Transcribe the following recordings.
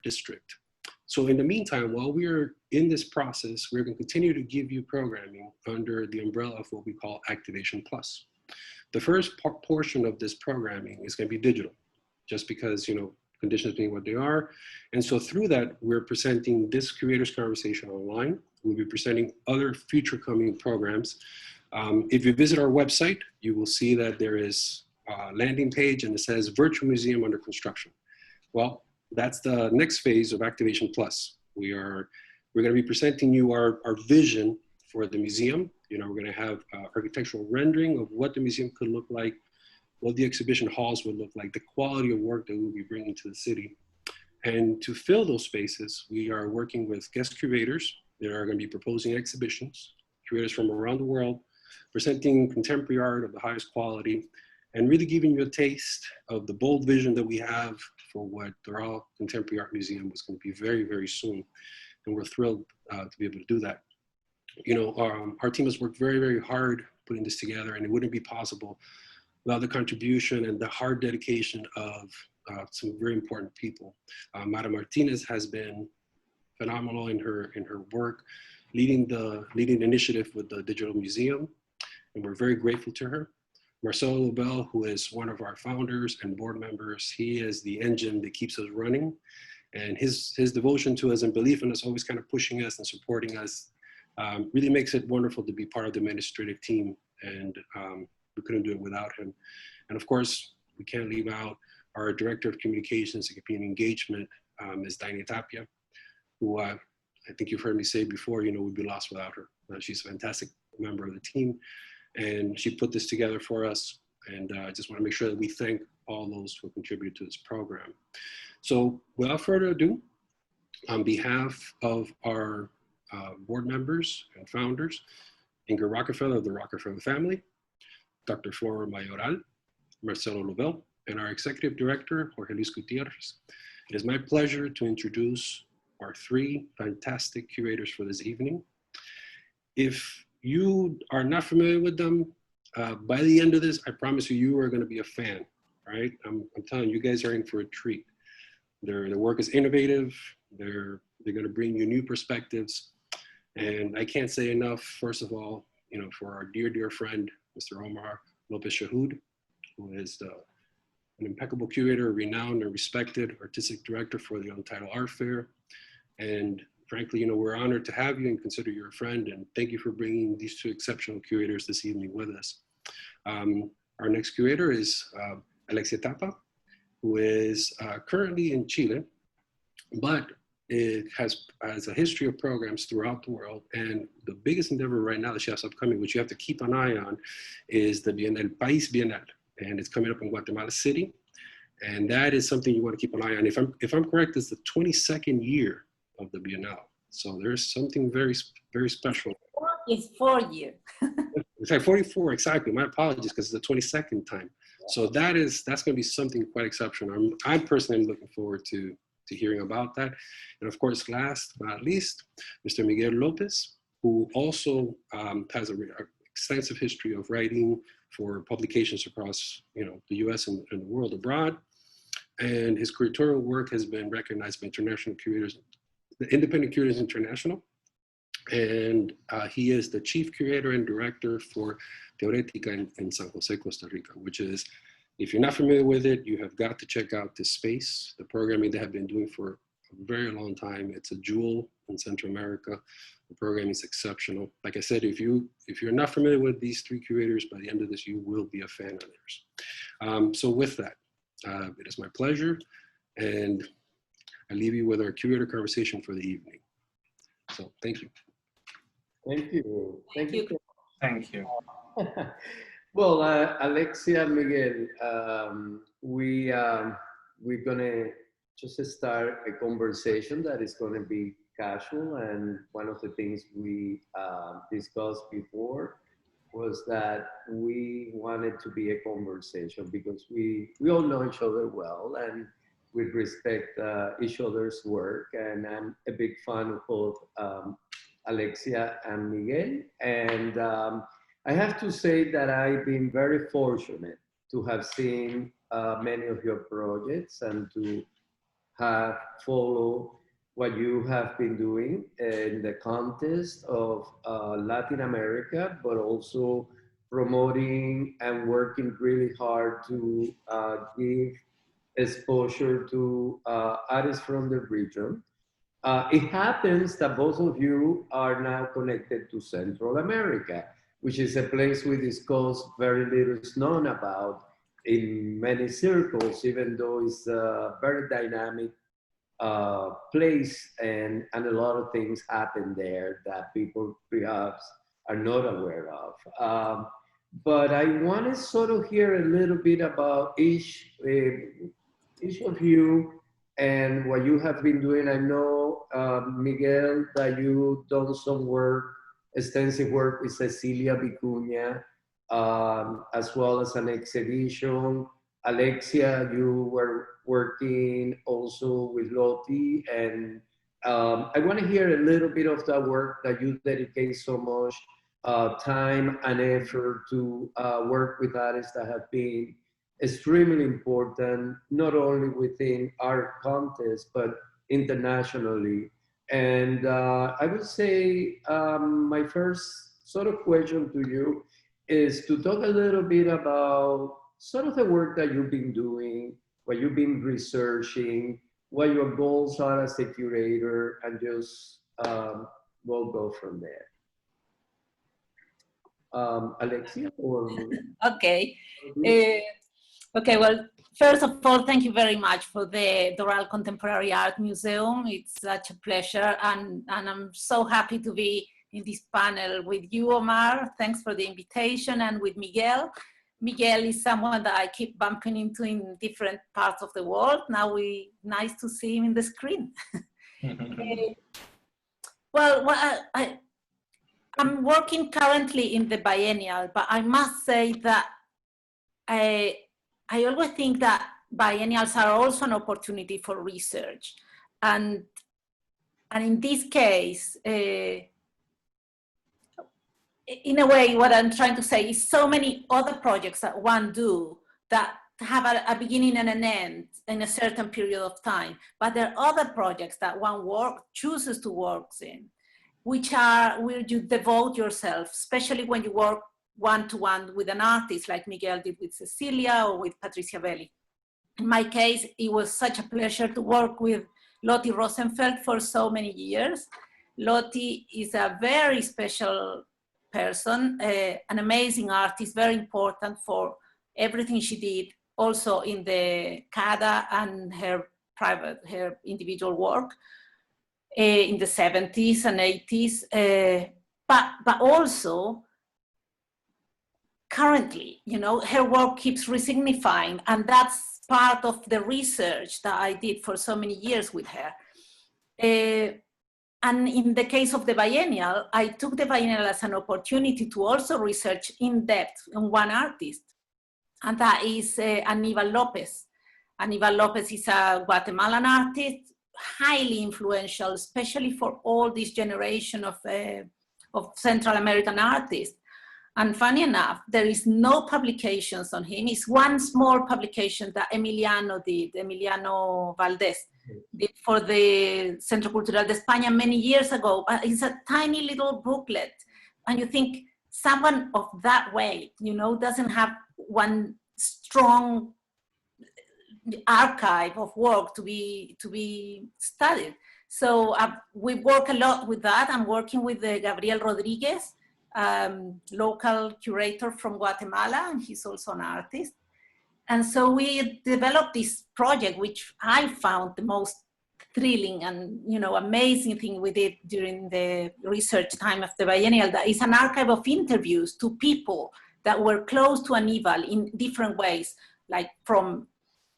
district. So in the meantime, while we are in this process, we're going to continue to give you programming under the umbrella of what we call Activation Plus. The first portion of this programming is going to be digital, just because, you know, conditions being what they are. And so through that, we're presenting this Curators Conversation online. We'll be presenting other future coming programs. If you visit our website, you will see that there is a landing page and it says Virtual Museum under construction. Well, that's the next phase of Activation Plus. We're going to be presenting you our vision for the museum. You know, we're going to have architectural rendering of what the museum could look like, what the exhibition halls would look like, the quality of work that we'll be bringing to the city. And to fill those spaces, we are working with guest curators that are going to be proposing exhibitions, curators from around the world, presenting contemporary art of the highest quality, and really giving you a taste of the bold vision that we have for what the Doral Contemporary Art Museum is going to be very, very soon. And we're thrilled to be able to do that. You know, our team has worked very, very hard putting this together, and it wouldn't be possible without the contribution and the hard dedication of some very important people. Mara Martinez has been phenomenal in her work, leading the initiative with the Digital Museum, and we're very grateful to her. Marcelo Lobel, who is one of our founders and board members, he is the engine that keeps us running, and his devotion to us and belief in us, always kind of pushing us and supporting us, really makes it wonderful to be part of the administrative team, and we couldn't do it without him. And of course, we can't leave out our Director of Communications and Community Engagement, Ms. Daini Tapia, who I think you've heard me say before, you know, we'd be lost without her. She's a fantastic member of the team, and she put this together for us. And I just want to make sure that we thank all those who contribute to this program. So without further ado, on behalf of our board members and founders, Ingrid Rockefeller of the Rockefeller family, Dr. Flora Mayoral, Marcelo Lobel, and our Executive Director, Jorge Luis Gutierrez. It is my pleasure to introduce our three fantastic curators for this evening. If you are not familiar with them, by the end of this, I promise you, you are going to be a fan, right? I'm telling you, you guys are in for a treat. Their work is innovative. They're going to bring you new perspectives. And I can't say enough, first of all, you know, for our dear, dear friend, Mr. Omar Lopez Shahood, who is an impeccable curator, renowned and respected artistic director for the Untitled Art Fair. And frankly, you know, we're honored to have you and consider you a friend. And thank you for bringing these two exceptional curators this evening with us. Our next curator is Alexia Tapa, who is currently in Chile, but it has a history of programs throughout the world. And the biggest endeavor right now that she has upcoming, which you have to keep an eye on, is the Bienal País Bienal. And it's coming up in Guatemala City. And that is something you want to keep an eye on. If I'm correct, it's the 22nd year of the Bienal. So there's something very, very special. It's 4 years. It's like 44, exactly. My apologies, because it's the 22nd time. So that's going to be something quite exceptional. I'm personally looking forward to hearing about that. And of course, last but not least, Mr. Miguel Lopez, who also has an extensive history of writing for publications across, you know, the US and the world abroad. And his curatorial work has been recognized by international curators, the Independent Curators International. And he is the chief curator and director for Teoretica in San Jose, Costa Rica, which is, if you're not familiar with it, you have got to check out this space, the programming they have been doing for a very long time. It's a jewel in Central America. The program is exceptional. Like I said, if you're not familiar with these three curators, by the end of this, you will be a fan of theirs. So with that, it is my pleasure, and I leave you with our curator conversation for the evening. So thank you. Thank you. Thank you. Thank you. Well, Alexia, Miguel, we're gonna just start a conversation that is gonna be casual. And one of the things we discussed before was that we wanted to be a conversation because we all know each other well and we respect each other's work. And I'm a big fan of both Alexia and Miguel. And I have to say that I've been very fortunate to have seen many of your projects and to have followed what you have been doing in the context of Latin America, but also promoting and working really hard to give exposure to artists from the region. It happens that both of you are now connected to Central America, which is a place we discuss very little is known about in many circles, even though it's a very dynamic place and a lot of things happen there that people perhaps are not aware of. But I want to sort of hear a little bit about each of you and what you have been doing. I know, Miguel, that you've done some work, extensive work with Cecilia Vicuña, as well as an exhibition. Alexia, you were working also with Loti, and I want to hear a little bit of that work that you dedicate so much time and effort to work with artists that have been extremely important, not only within our contest, but internationally. And I would say my first sort of question to you is to talk a little bit about sort of the work that you've been doing, what you've been researching, what your goals are as a curator, and just we'll go from there. Alexia, or okay. Okay, well, first of all, thank you very much for the Doral Contemporary Art Museum. It's such a pleasure, and I'm so happy to be in this panel with you, Omar. Thanks for the invitation, and with Miguel. Miguel is someone that I keep bumping into in different parts of the world. Now nice to see him in the screen. I'm working currently in the biennial, but I must say that I always think that biennials are also an opportunity for research. And in this case, in a way, what I'm trying to say is so many other projects that one do that have a beginning and an end in a certain period of time. But there are other projects that one chooses to work in, which are where you devote yourself, especially when you work one-to-one with an artist like Miguel did with Cecilia or with Patricia Belli. In my case, it was such a pleasure to work with Loti Rosenfeld for so many years. Loti is a very special person, an amazing artist, very important for everything she did, also in the CADA and her individual work in the 70s and 80s, but also currently, you know, her work keeps resignifying, and that's part of the research that I did for so many years with her. And in the case of the biennial, I took the biennial as an opportunity to also research in depth on one artist, and that is Aníbal López. Aníbal López is a Guatemalan artist, highly influential, especially for all this generation of Central American artists. And funny enough, there is no publications on him. It's one small publication that Emiliano Valdés did for the Centro Cultural de España many years ago. It's a tiny little booklet. And you think someone of that weight, you know, doesn't have one strong archive of work to be studied. So we work a lot with that. I'm working with Gabriel Rodriguez, local curator from Guatemala, and he's also an artist. And so we developed this project, which I found the most thrilling and, you know, amazing thing we did during the research time of the biennial. That is an archive of interviews to people that were close to Aníbal in different ways, like from,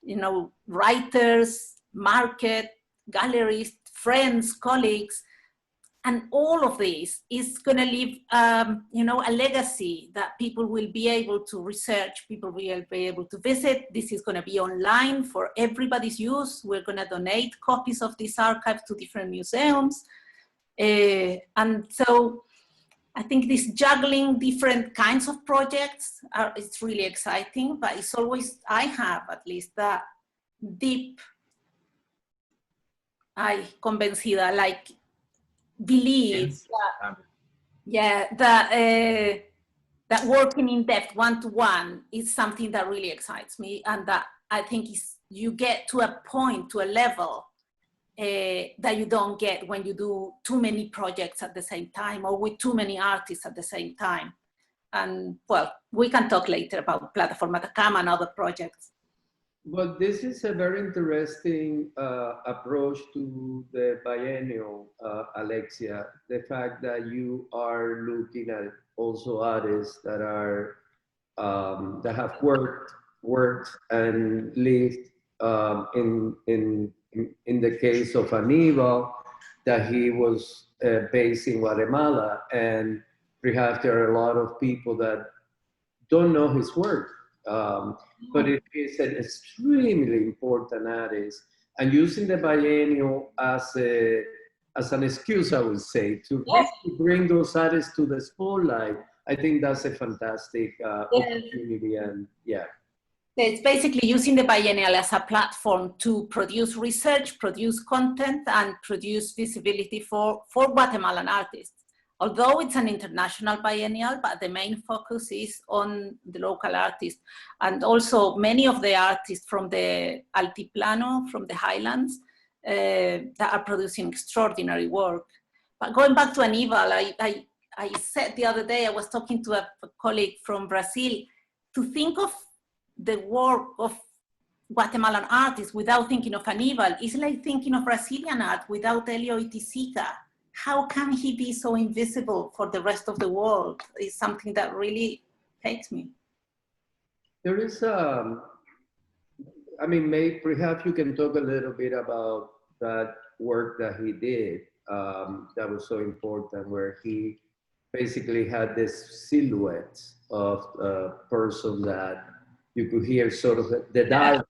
you know, writers, market, gallerists, friends, colleagues. And all of this is going to leave, you know, a legacy that people will be able to research, people will be able to visit. This is going to be online for everybody's use. We're going to donate copies of this archive to different museums. And so I think this juggling different kinds of projects, it's really exciting, but it's always, I have at least that deep Ay, convencida, like, believe that, yeah, that working in depth one-to-one is something that really excites me, and that I think is you get to a point, to a level that you don't get when you do too many projects at the same time or with too many artists at the same time. And well, we can talk later about Platform Atacama and other projects. But this is a very interesting approach to the biennial, Alexia. The fact that you are looking at also artists that are that have worked and lived in the case of Aníbal, that he was based in Guatemala, and perhaps there are a lot of people that don't know his work. But it is an extremely important artist, and using the biennial as an excuse, I would say, to really bring those artists to the spotlight. I think that's a fantastic opportunity, and yeah. It's basically using the biennial as a platform to produce research, produce content, and produce visibility for Guatemalan artists. Although it's an international biennial, but the main focus is on the local artists. And also many of the artists from the Altiplano, from the highlands, that are producing extraordinary work. But going back to Aníbal, I said the other day, I was talking to a colleague from Brazil, to think of the work of Guatemalan artists without thinking of Aníbal is like thinking of Brazilian art without Helio Itisica. How can he be so invisible for the rest of the world? Is something that really takes me. There is, I mean, perhaps you can talk a little bit about that work that he did that was so important, where he basically had this silhouette of a person that you could hear sort of the dialogue.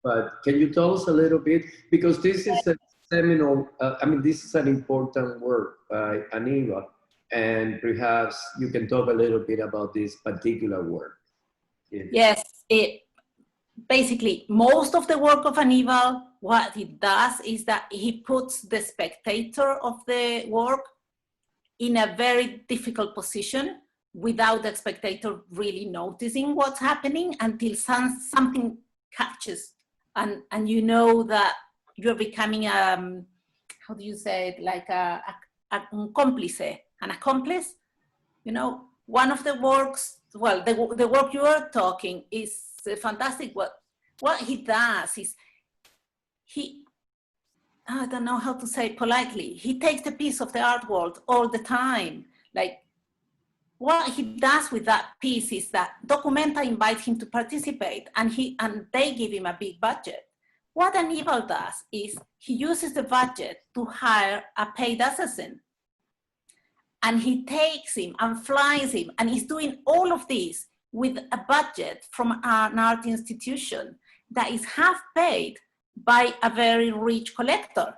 But can you tell us a little bit? Because this is a seminal, I mean, this is an important work by Aníbal, and perhaps you can talk a little bit about this particular work. Yes, basically, most of the work of Aníbal, what he does is that he puts the spectator of the work in a very difficult position without the spectator really noticing what's happening until something catches, and you know that you're becoming how do you say it, like an cómplice, an accomplice. You know, one of the works, well, the work you are talking is fantastic. What he does is I don't know how to say it politely, he takes a piece of the art world all the time. Like, what he does with that piece is that Documenta invites him to participate, and they give him a big budget. What Aníbal does is he uses the budget to hire a paid assassin. And he takes him and flies him, and he's doing all of this with a budget from an art institution that is half paid by a very rich collector,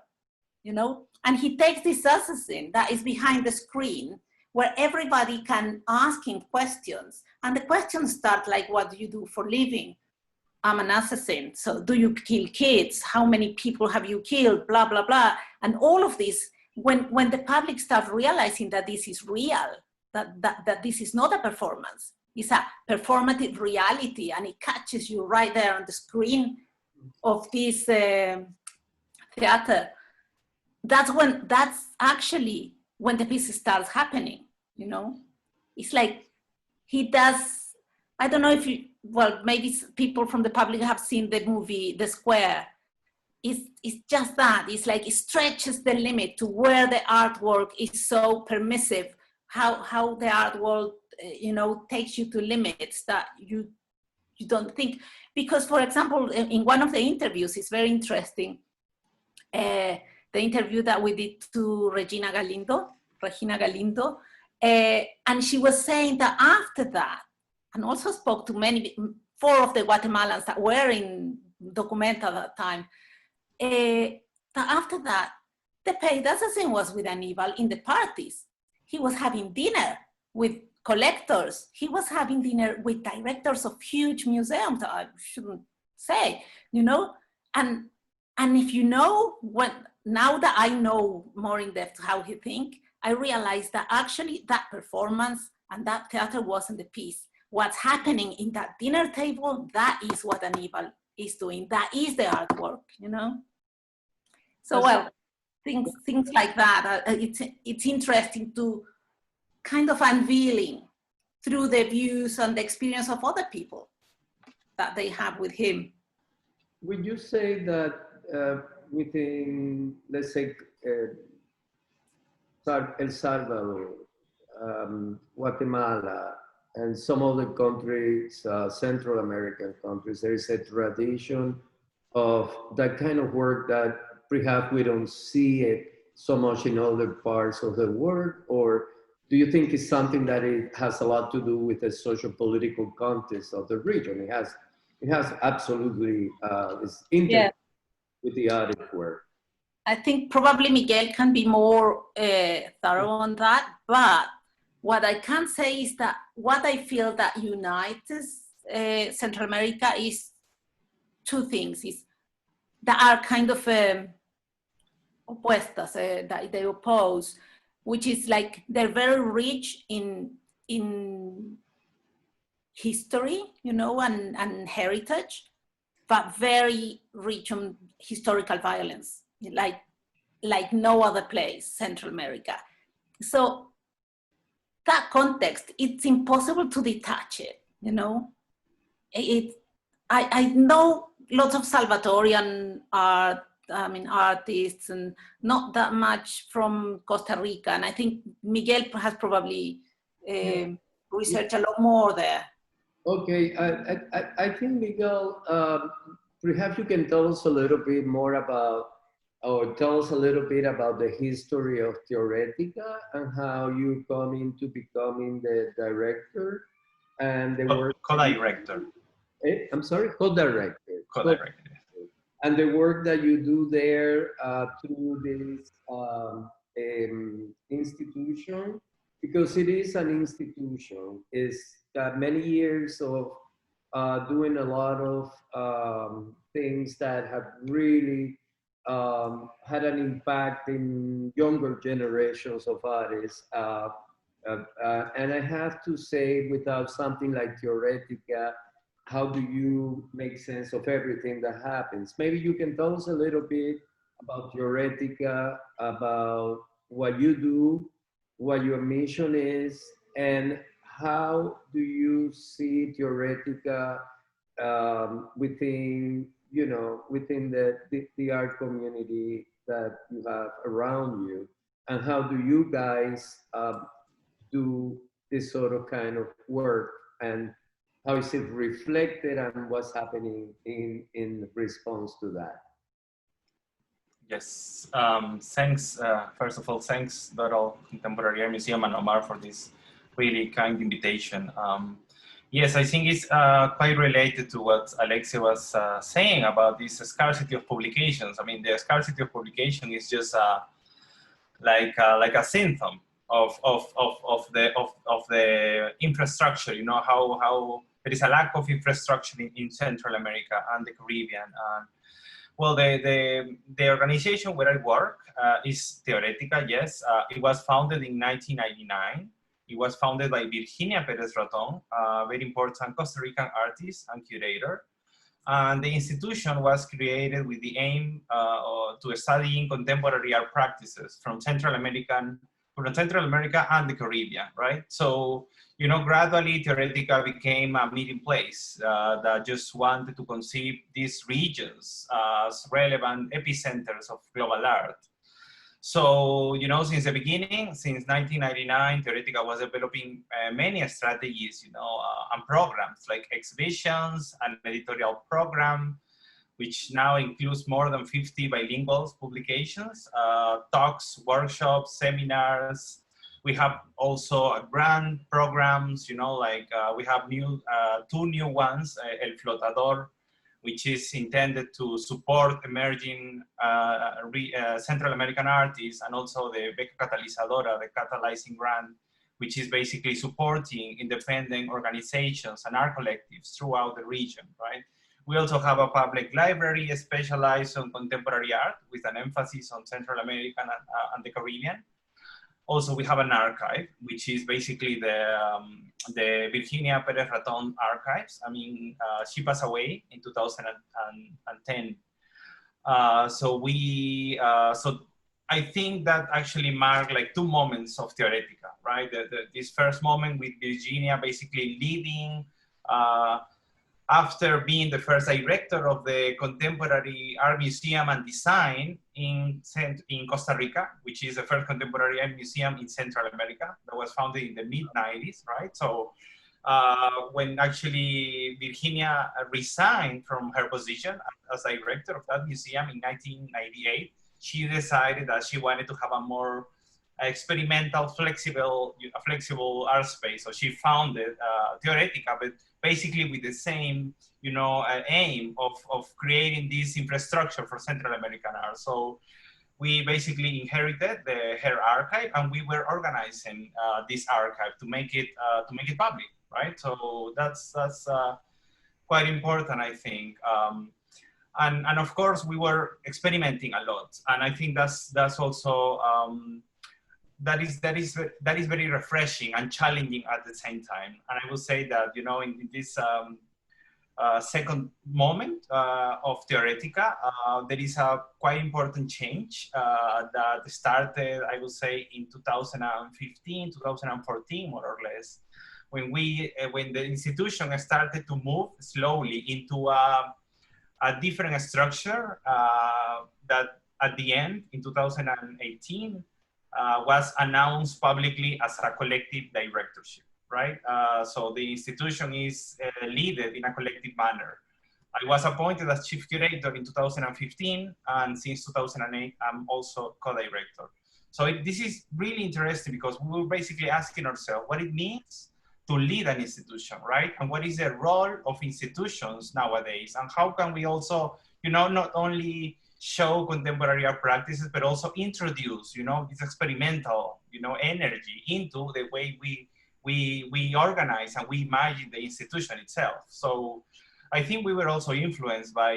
you know? And he takes this assassin that is behind the screen, where everybody can ask him questions. And the questions start like, what do you do for a living? I'm an assassin. So do you kill kids? How many people have you killed? Blah, blah, blah. And all of this, when the public starts realizing that this is real, that this is not a performance, it's a performative reality, and it catches you right there on the screen of this theater, that's actually when the piece starts happening, you know? It's like he does, I don't know if you, well, maybe people from the public have seen the movie, The Square. It's just that, it's like it stretches the limit to where the artwork is so permissive, how the art world, you know, takes you to limits that you don't think. Because, for example, in one of the interviews, it's very interesting, the interview that we did to Regina Galindo, and she was saying that after that, and also spoke to four of the Guatemalans that were in Documenta at that time, that after that, the paid assassin was with Aníbal in the parties. He was having dinner with collectors. He was having dinner with directors of huge museums, I shouldn't say, you know, and if you know, when now that I know more in depth how he thinks, I realized that actually that performance and that theater wasn't the piece. What's happening in that dinner table, that is what Aníbal is doing. That is the artwork, you know? So, well, things like that, it's interesting to kind of unveiling through the views and the experience of other people that they have with him. Would you say that within, let's say, El Salvador, Guatemala, and some other countries, Central American countries, there is a tradition of that kind of work that perhaps we don't see it so much in other parts of the world? Or do you think it's something that it has a lot to do with the social political context of the region? It has absolutely, it's integrated with the artist work. I think probably Miguel can be more thorough on that, but what I can say is that what I feel that unites Central America is two things, is that are kind of opuestas, that they oppose, which is like they're very rich in history, you know, and heritage, but very rich on historical violence, like no other place, Central America. So that context, it's impossible to detach it, you know? I know lots of Salvadoran art, artists, and not that much from Costa Rica. And I think Miguel has probably researched a lot more there. Okay, I think Miguel, perhaps you can tell us a little bit more about, or tell us a little bit about the history of Theoretica and how you come into becoming the director and the work. Co-director. I'm sorry, co-director. Co-director. And the work that you do there through this institution, because it is an institution, is got many years of doing a lot of things that have really had an impact in younger generations of artists. And I have to say, without something like Theoretica, how do you make sense of everything that happens? Maybe you can tell us a little bit about Theoretica, about what you do, what your mission is, and how do you see Theoretica within, you know, within the art community that you have around you, and how do you guys do this sort of kind of work, and how is it reflected on what's happening in response to that? Yes, thanks. First of all, thanks, Doral Contemporary Art Museum and Omar for this really kind invitation. Yes, I think it's quite related to what Alexia was saying about this scarcity of publications. I mean, the scarcity of publication is just like a symptom of the infrastructure. You know how there is a lack of infrastructure in Central America and the Caribbean. Well, the organization where I work is Theoretica. Yes, it was founded in 1999. It was founded by Virginia Perez Raton, a very important Costa Rican artist and curator. And the institution was created with the aim to studying contemporary art practices from Central America and the Caribbean, right? So, you know, gradually Theoretica became a meeting place that just wanted to conceive these regions as relevant epicenters of global art. So, you know, since the beginning, since 1999, Theoretica was developing many strategies, you know, and programs like exhibitions, an editorial program, which now includes more than 50 bilingual publications, talks, workshops, seminars. We have also grant programs, you know, like we have two new ones, El Flotador, which is intended to support emerging Central American artists, and also the Beca Catalizadora, the catalyzing grant, which is basically supporting independent organizations and art collectives throughout the region, right? We also have a public library specialized on contemporary art with an emphasis on Central America and the Caribbean. Also, we have an archive, which is basically the Virginia Perez Raton archives. I mean, she passed away in 2010. So I think that actually marked like two moments of Theoretica, right? This first moment with Virginia basically leading, after being the first director of the Contemporary Art Museum and Design in Costa Rica, which is the first contemporary art museum in Central America that was founded in the mid-90s, right? So when actually Virginia resigned from her position as director of that museum in 1998, she decided that she wanted to have a more experimental, flexible art space. So she founded Theoretica, but basically with the same, aim of creating this infrastructure for Central American art. So we basically inherited her archive, and we were organizing this archive to make it public, right? So that's quite important, I think. And of course, we were experimenting a lot, and I think that's also that is very refreshing and challenging at the same time. And I will say that in this second moment of Theoretica, there is a quite important change that started, I would say, in 2015, 2014, more or less, when the institution started to move slowly into a different structure that at the end, in 2018, was announced publicly as a collective directorship, right? So the institution is led in a collective manner. I was appointed as chief curator in 2015, and since 2008, I'm also co-director. So this is really interesting because we were basically asking ourselves what it means to lead an institution, right? And what is the role of institutions nowadays? And how can we also, not only show contemporary art practices, but also introduce, this experimental, energy into the way we organize and we imagine the institution itself. So I think we were also influenced by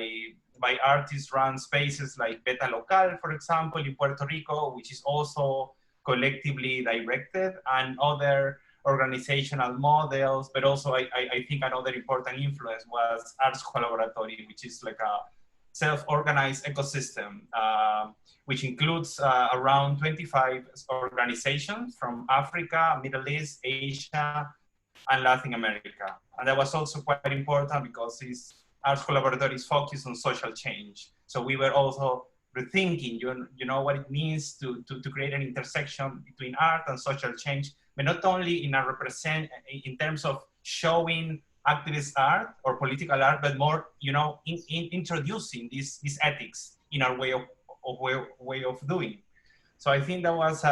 artist-run spaces like Beta Local, for example, in Puerto Rico, which is also collectively directed, and other organizational models. But also I think another important influence was Arts Collaboratory, which is like a self-organized ecosystem, which includes around 25 organizations from Africa, Middle East, Asia, and Latin America. And that was also quite important because Arts Collaboratory is focused on social change. So we were also rethinking, what it means to create an intersection between art and social change, but not only in terms of showing activist art or political art, but more, in introducing these ethics in our way of doing. So I think that was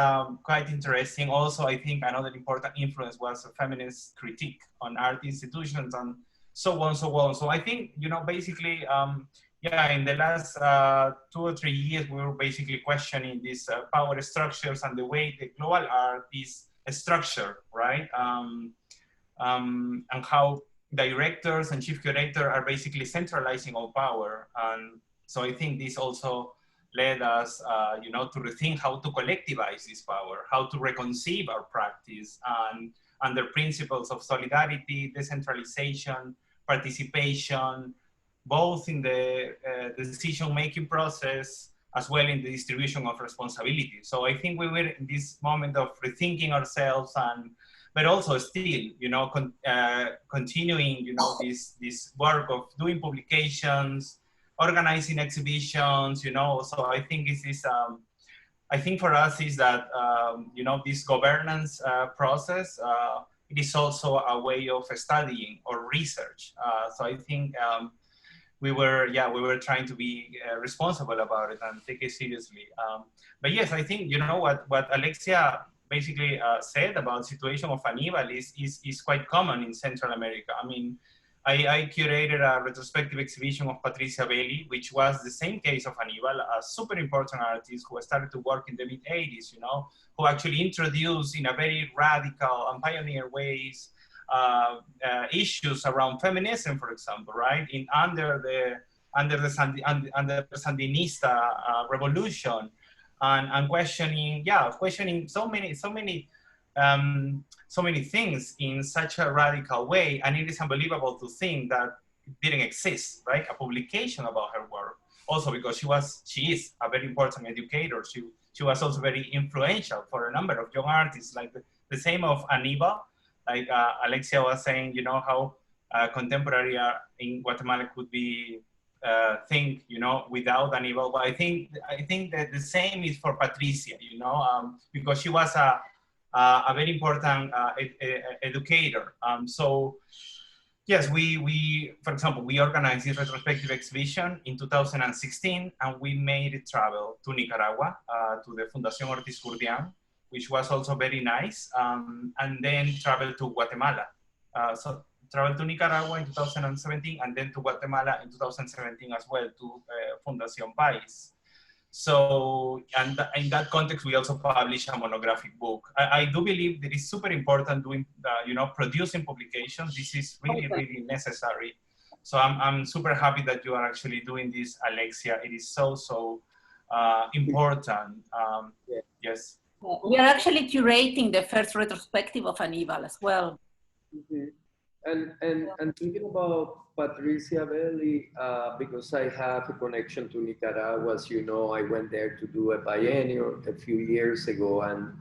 quite interesting. Also, I think another important influence was a feminist critique on art institutions and so on, so on. So I think, basically, in the last 2 or 3 years, we were basically questioning these power structures and the way the global art is structured, right? And how directors and chief curator are basically centralizing all power. And so I think this also led us, to rethink how to collectivize this power, how to reconceive our practice, and under principles of solidarity, decentralization, participation, both in the decision-making process, as well in the distribution of responsibility. So I think we were in this moment of rethinking ourselves, but also still, continuing, this work of doing publications, organizing exhibitions, So I think I think for us is that, this governance process, it is also a way of studying or research. So I think we were trying to be responsible about it and take it seriously. But yes, I think, what Alexia basically said about situation of Aníbal is quite common in Central America. I mean, I curated a retrospective exhibition of Patricia Belli, which was the same case of Aníbal, a super important artist who started to work in the mid-80s, who actually introduced in a very radical and pioneer ways issues around feminism, for example, right? Under the Sandinista revolution, and questioning so many things in such a radical way, and it is unbelievable to think that it didn't exist, right? A publication about her work. Also because she is a very important educator. She was also very influential for a number of young artists, like the same of Aníbal. Like Alexia was saying, you know, how contemporary art in Guatemala could be think, you know, without Aníbal. But I think that the same is for Patricia, you know, because she was a very important educator. So yes, we, for example, we organized this retrospective exhibition in 2016, and we made it travel to Nicaragua, to the Fundación Ortiz Gurdian, which was also very nice, and then traveled to Guatemala. So traveled to Nicaragua in 2017, and then to Guatemala in 2017 as well, to Fundación País. So, and in that context, we also published a monographic book. I do believe that it's super important doing, you know, producing publications. This is really, really necessary. So I'm super happy that you are actually doing this, Alexia. It is so important. Yes. We are actually curating the first retrospective of Aníbal as well. Mm-hmm. And thinking about Patricia Belli, because I have a connection to Nicaragua, as you know, I went there to do a biennial a few years ago, and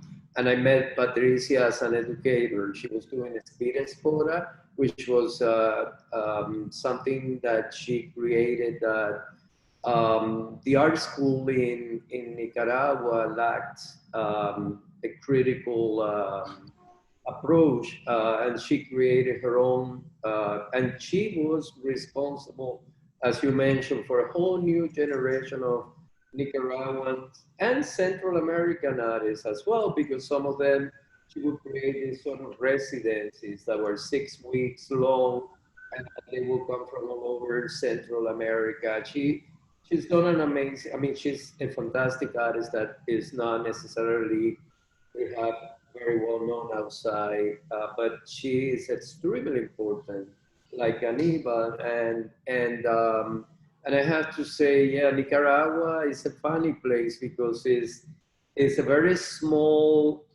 I met Patricia as an educator. She was doing a Espira Espora, which was something that she created that the art school in Nicaragua lacked a critical approach, and she created her own, and she was responsible, as you mentioned, for a whole new generation of Nicaraguan and Central American artists as well, because some of them, she would create these sort of residencies that were 6 weeks long, and they will come from all over Central America. She's done an amazing, I mean, she's a fantastic artist that is not necessarily very well known outside, but she is extremely important, like Aníbal, and I have to say, yeah, Nicaragua is a funny place because it's a very small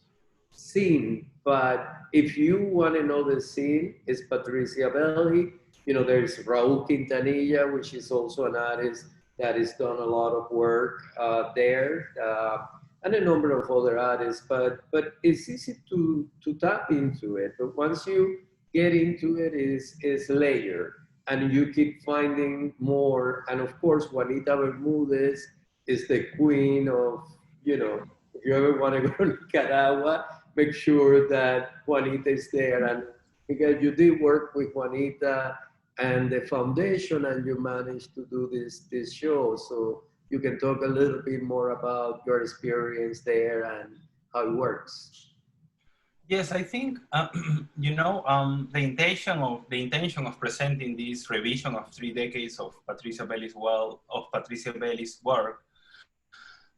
scene, but if you want to know the scene, it's Patricia Belli. You know, there's Raúl Quintanilla, which is also an artist that has done a lot of work there. And a number of other artists, but it's easy to tap into it. But once you get into it, it's layered, and you keep finding more. And of course, Juanita Bermudez is the queen of, you know, if you ever want to go to Nicaragua, make sure that Juanita is there. And because you did work with Juanita and the foundation, and you managed to do this show, so you can talk a little bit more about your experience there and how it works. Yes, I think you know, the intention of presenting this revision of 3 decades of Patricia Belli's work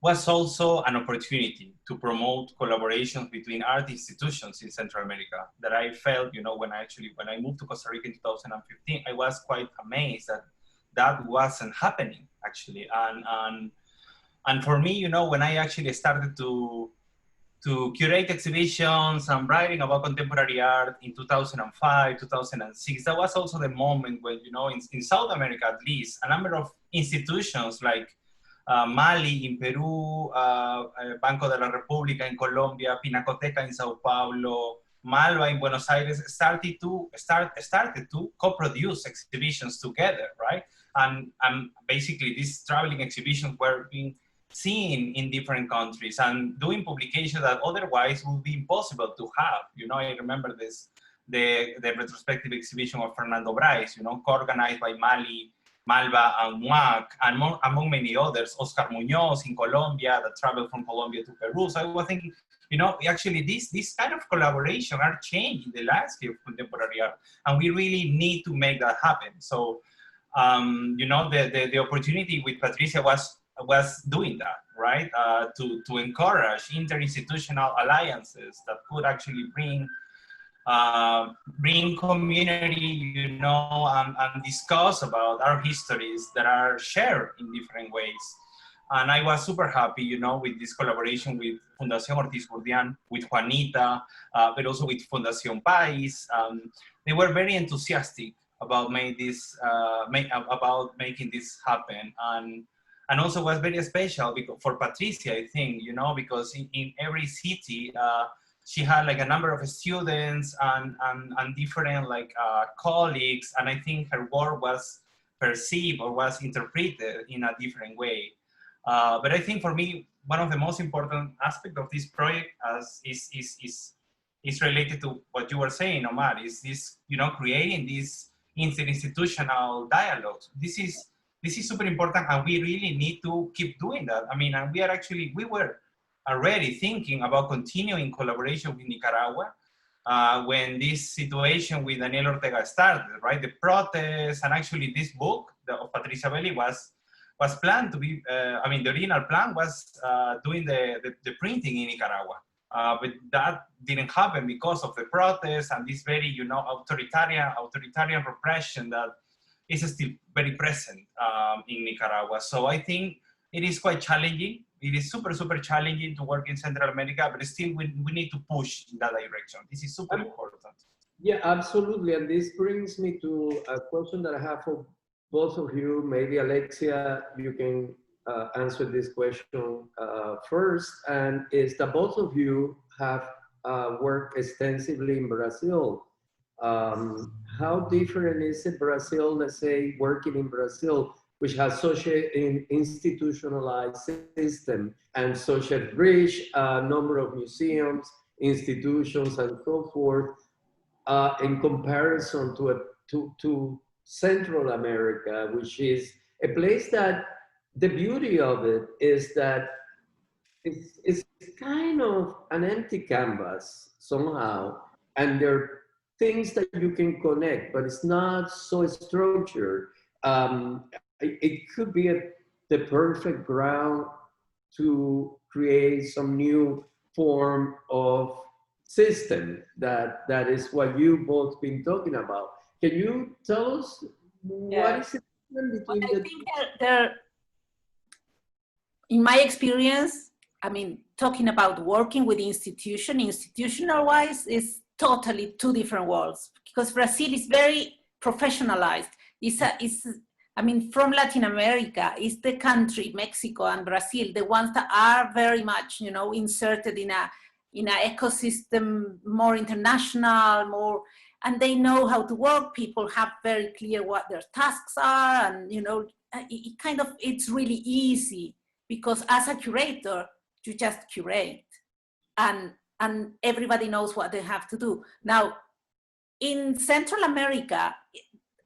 was also an opportunity to promote collaborations between art institutions in Central America. That I felt, you know, when I moved to Costa Rica in 2015, I was quite amazed that wasn't happening actually. And for me, you know, when I actually started to curate exhibitions and writing about contemporary art in 2005, 2006, that was also the moment when, you know, in South America at least, a number of institutions like Mali in Peru, Banco de la República in Colombia, Pinacoteca in Sao Paulo, Malva in Buenos Aires started to co-produce exhibitions together, right? And basically these traveling exhibitions were being seen in different countries and doing publications that otherwise would be impossible to have. You know, I remember the retrospective exhibition of Fernando Brais, you know, co-organized by Mali, Malva and MUAC, and among many others, Oscar Muñoz in Colombia that traveled from Colombia to Peru. So I was thinking, you know, actually this kind of collaboration are changing the landscape of contemporary art, and we really need to make that happen. So, you know, the opportunity with Patricia was doing that, right? To encourage interinstitutional alliances that could actually bring bring community, you know, and discuss about our histories that are shared in different ways. And I was super happy, you know, with this collaboration with Fundación Ortiz Gurdian, with Juanita, but also with Fundación Pais. They were very enthusiastic about making this happen. And also was very special because, for Patricia, I think, you know, because in every city, she had like a number of students and different like colleagues. And I think her work was perceived or was interpreted in a different way. But I think for me, one of the most important aspects of this project is related to what you were saying, Omar, is this, you know, creating these interinstitutional dialogues. This is super important, and we really need to keep doing that. I mean, and we were already thinking about continuing collaboration with Nicaragua when this situation with Daniel Ortega started, right? The protests, and actually this book of Patricia Belli was planned to be, I mean, the original plan was doing the printing in Nicaragua. But that didn't happen because of the protests and this very, you know, authoritarian repression that is still very present in Nicaragua. So I think it is quite challenging. It is super, super challenging to work in Central America, but still we need to push in that direction. This is super important. Yeah, absolutely. And this brings me to a question that I have for both of you. Maybe Alexia, you can answer this question first. And is that both of you have worked extensively in Brazil. How different is it Brazil, let's say, working in Brazil, which has such an institutionalized system and such a rich number of museums, institutions, and so forth, in comparison to Central America, which is a place that the beauty of it is that it's kind of an empty canvas somehow, and there are things that you can connect, but it's not so structured. It could be the perfect ground to create some new form of system that is what you both been talking about. Can you tell us what is the difference between I think there, in my experience, I mean, talking about working with institutional-wise is totally two different worlds, because Brazil is very professionalized. I mean, from Latin America, is the country, Mexico and Brazil, the ones that are very much, you know, inserted in an ecosystem, more international, more, and they know how to work. People have very clear what their tasks are, and, you know, it's really easy, because as a curator, you just curate, and everybody knows what they have to do. Now, in Central America,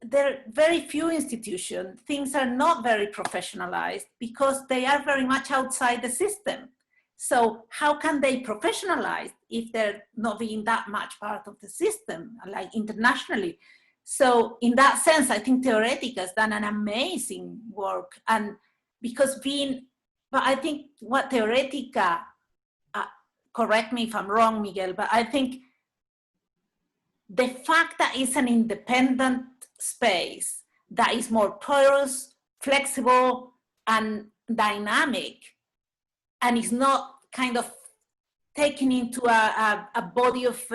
there are very few institutions. Things are not very professionalized because they are very much outside the system. So how can they professionalize if they're not being that much part of the system, like internationally? So in that sense, I think Theoretica has done an amazing work. And because but I think what Theoretica, correct me if I'm wrong, Miguel, but I think the fact that it's an independent space that is more porous, flexible, and dynamic, and is not kind of taken into a body of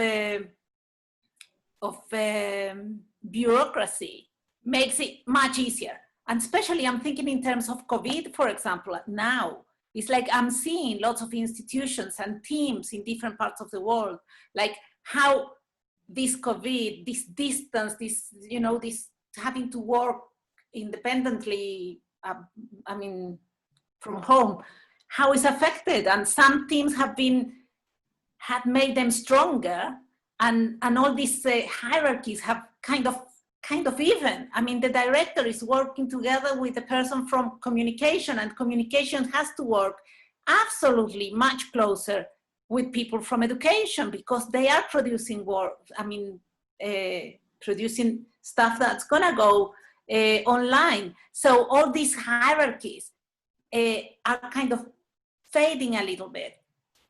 bureaucracy, makes it much easier. And especially I'm thinking in terms of COVID, for example, now. It's like I'm seeing lots of institutions and teams in different parts of the world, like how this COVID, this distance, this, you know, this having to work independently, I mean, from home, how it's affected. And some teams have made them stronger, and all these hierarchies have kind of even. I mean, the director is working together with the person from communication, and communication has to work absolutely much closer with people from education, because they are producing work, I mean, producing stuff that's gonna go online. So all these hierarchies are kind of fading a little bit.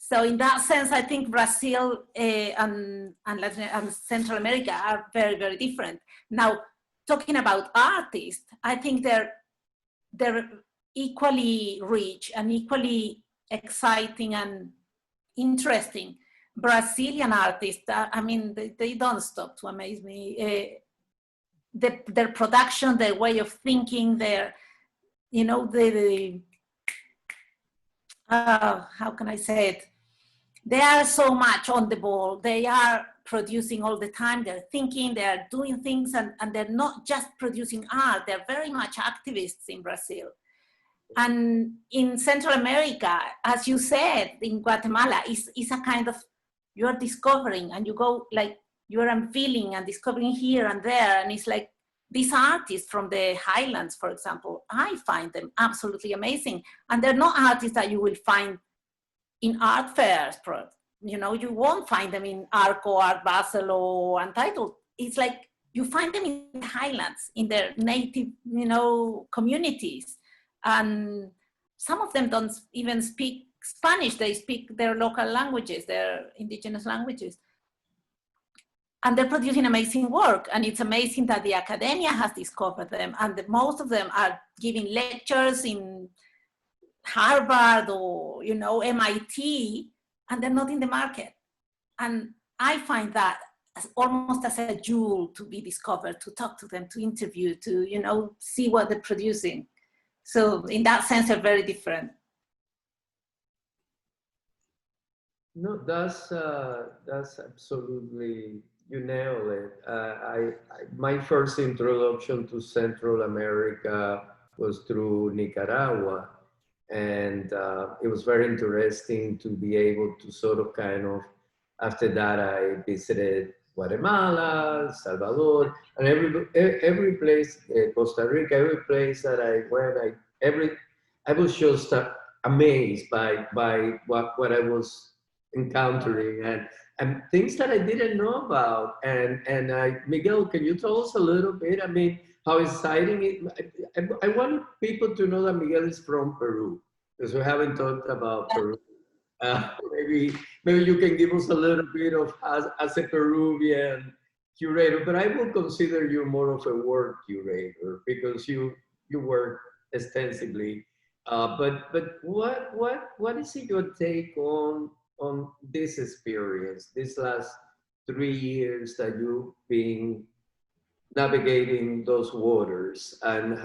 So in that sense, I think Brazil and Latin and Central America are very, very different. Now, talking about artists, I think they're equally rich and equally exciting and interesting. Brazilian artists, I mean, they don't stop to amaze me. Their production, their way of thinking, their, you know, how can I say it? They are so much on the ball. They are producing all the time. They're thinking, they're doing things, and they're not just producing art. They're very much activists in Brazil. And in Central America, as you said, in Guatemala, is a kind of, you're discovering, and you go like, you're unveiling and discovering here and there. And it's like these artists from the highlands, for example, I find them absolutely amazing. And they're not artists that you will find in art fairs. You know, you won't find them in Arco, Art Basel, or Untitled. It's like you find them in the highlands, in their native, you know, communities. And some of them don't even speak Spanish. They speak their local languages, their indigenous languages. And they're producing amazing work. And it's amazing that the academia has discovered them. And most of them are giving lectures in Harvard or, you know, MIT, and they're not in the market. And I find that almost as a jewel to be discovered, to talk to them, to interview, to, you know, see what they're producing. So in that sense, they're very different. No, that's absolutely, you nailed it. My first introduction to Central America was through Nicaragua. And it was very interesting to be able to sort of kind of, after that I visited Guatemala, Salvador, and every place, Costa Rica, every place that I went, I was just amazed by what I was encountering and things that I didn't know about. And Miguel, can you tell us a little bit? I mean, how exciting it! I want people to know that Miguel is from Peru, because we haven't talked about Peru. Maybe you can give us a little bit of as a Peruvian curator, but I will consider you more of a work curator because you work extensively. But what is your take on this experience, this last 3 years that you've been navigating those waters, and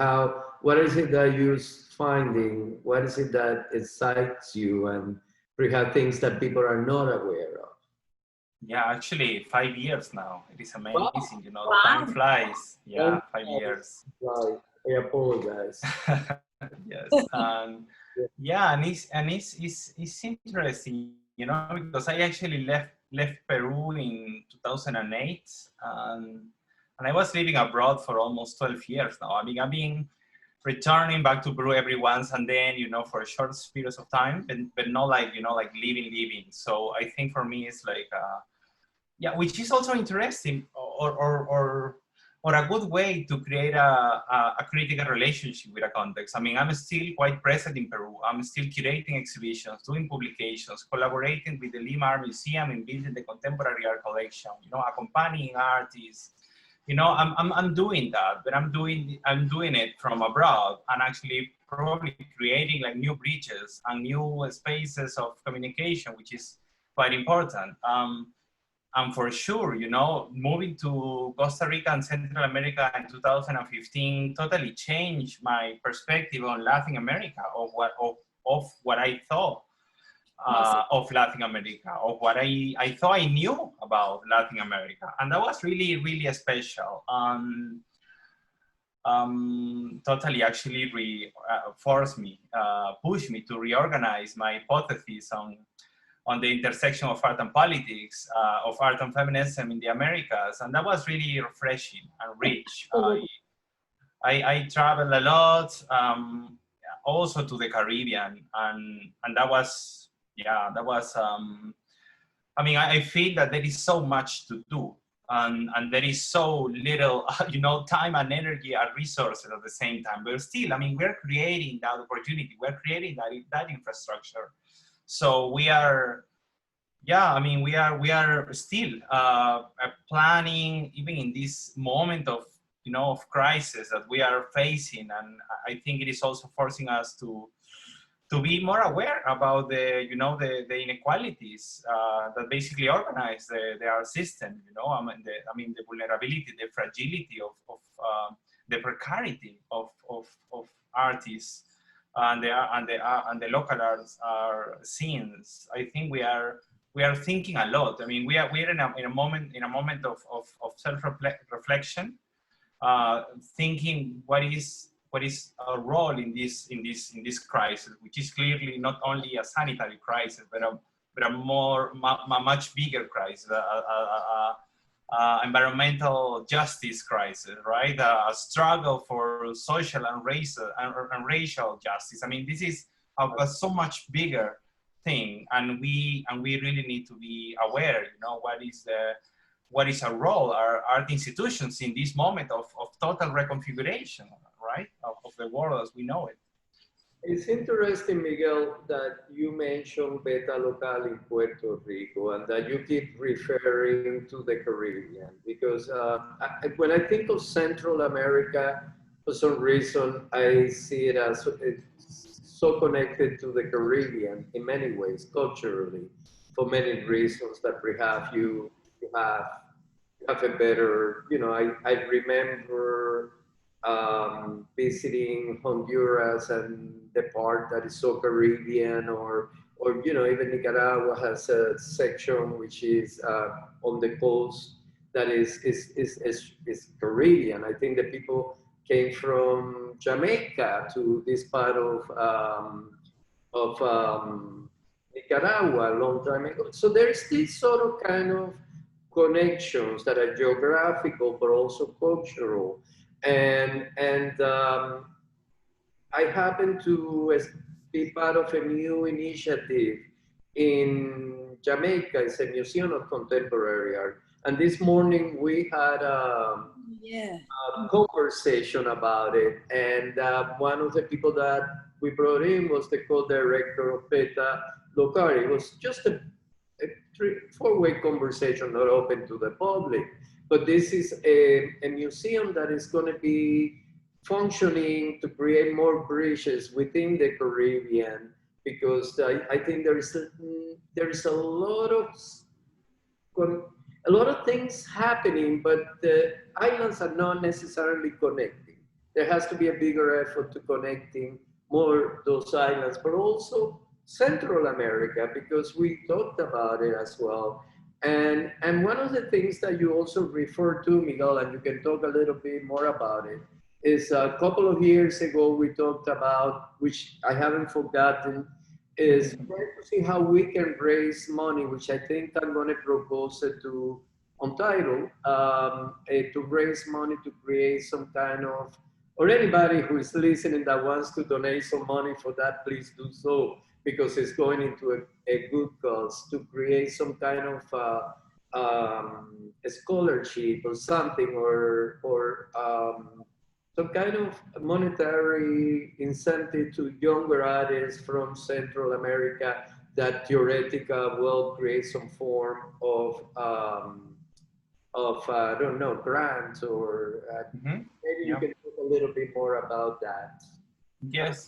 what is it that you're finding? What is it that excites you, and perhaps things that people are not aware of? Yeah, actually 5 years now. It is amazing, wow. You know, wow. Time flies. Yeah, 5 years. Right. I apologize. Yes, and yeah, and it's interesting, you know, because I actually left Peru in 2008, and I was living abroad for almost 12 years now. I mean, I've been returning back to Peru every once and then, you know, for short periods of time, but not like, you know, like living. So I think for me, it's like, yeah, which is also interesting or a good way to create a critical relationship with a context. I mean, I'm still quite present in Peru. I'm still curating exhibitions, doing publications, collaborating with the Lima Art Museum in building the contemporary art collection, you know, accompanying artists. You know, I'm doing that, but I'm doing it from abroad and actually probably creating like new bridges and new spaces of communication, which is quite important. And for sure, you know, moving to Costa Rica and Central America in 2015 totally changed my perspective on Latin America, of what I thought of Latin America, of what I thought I knew about Latin America. And that was really, really special. Totally actually pushed me to reorganize my hypothesis on the intersection of art and politics, of art and feminism in the Americas. And that was really refreshing and rich. I traveled a lot, also to the Caribbean. And that was, I mean, I feel that there is so much to do. And there is so little, you know, time and energy and resources at the same time. But still, I mean, we're creating that opportunity. We're creating that infrastructure. So we are yeah, I mean, we are still planning, even in this moment of, of crisis that we are facing, and I think it is also forcing us to be more aware about the inequalities that basically organize our system. I mean the vulnerability, the fragility of the precarity of artists and the local arts are scenes. I think we are thinking a lot. I mean, we're in a moment of self-reflection, thinking what is our role in this crisis, which is clearly not only a sanitary crisis, but a much bigger crisis, environmental justice crisis, right? A struggle for social and racial justice. I mean, this is a so much bigger thing, and we really need to be aware. What is our role, our art institutions in this moment of total reconfiguration, right, of the world as we know it. It's interesting, Miguel, that you mentioned Beta Local in Puerto Rico and that you keep referring to the Caribbean, because when I think of Central America, for some reason, I see it as it's so connected to the Caribbean in many ways, culturally, for many reasons that perhaps you have a better, I remember visiting Honduras and the part that is so Caribbean, or even Nicaragua has a section which is on the coast that is Caribbean. I think the people came from Jamaica to this part of Nicaragua a long time ago. So there is this sort of kind of connections that are geographical but also cultural. And I happen to be part of a new initiative in Jamaica. It's a museum of contemporary art. And this morning we had a conversation about it. And one of the people that we brought in was the co-director of Beta Local. It was just a four-way conversation, not open to the public. But this is a museum that is going to be functioning to create more bridges within the Caribbean, because I think there is a lot of things happening, but the islands are not necessarily connecting. There has to be a bigger effort to connecting more those islands, but also Central America, because we talked about it as well. And one of the things that you also refer to, Miguel, and you can talk a little bit more about it, is a couple of years ago we talked about, which I haven't forgotten, is trying to see how we can raise money, which I think I'm going to propose it to Untitled, to raise money to create some kind of, or anybody who is listening that wants to donate some money for that, please do so, because it's going into a good cause, to create some kind of a scholarship or something, or some kind of monetary incentive to younger artists from Central America that Theoretica will create some form of I don't know, grants, or maybe you can talk a little bit more about that. Yes.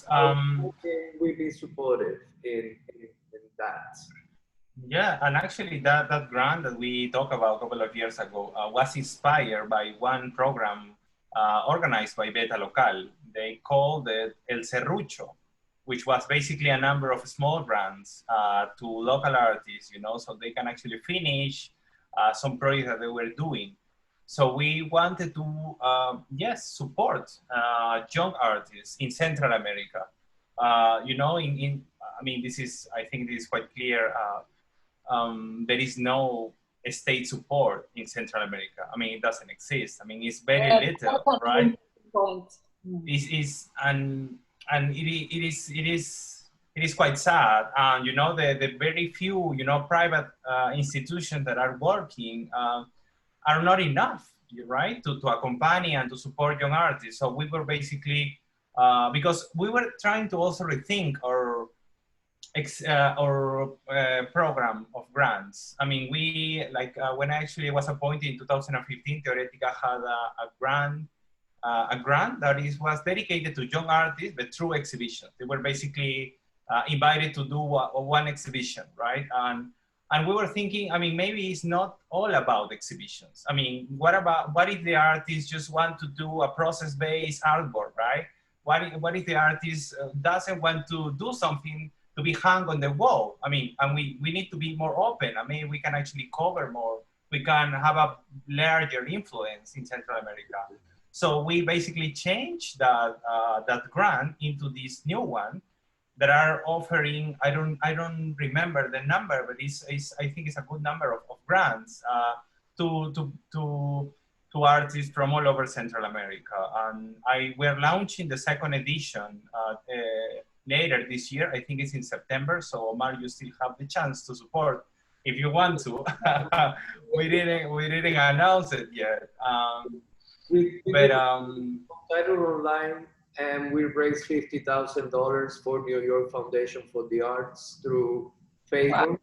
How can we be supportive in that? Yeah, and actually that grant that we talked about a couple of years ago was inspired by one program organized by Beta Local. They called it El Serrucho, which was basically a number of small grants to local artists, so they can actually finish some projects that they were doing. So we wanted to, support young artists in Central America. I mean, I think this is quite clear. There is no state support in Central America. I mean, it doesn't exist. I mean, it's very little, right? It is quite sad. And the very few private institutions that are working are not enough, right, to accompany and to support young artists. So we were basically because we were trying to also rethink our program of grants. I mean, we, like, when I actually was appointed in 2015, Teoretica had a grant that was dedicated to young artists, but through exhibitions. They were basically invited to do one exhibition, right? And we were thinking, I mean, maybe it's not all about exhibitions. I mean, what if the artist just want to do a process-based artwork, right? What if the artist doesn't want to do something to be hung on the wall? I mean, and we need to be more open. I mean, we can actually cover more. We can have a larger influence in Central America. So we basically changed that grant into this new one that are offering, I don't remember the number, but I think it's a good number of grants to artists from all over Central America. And we're launching the second edition later this year. I think it's in September. So Omar, you still have the chance to support if you want to. we didn't announce it yet. Title online, and we raised $50,000 for New York Foundation for the Arts through Favor,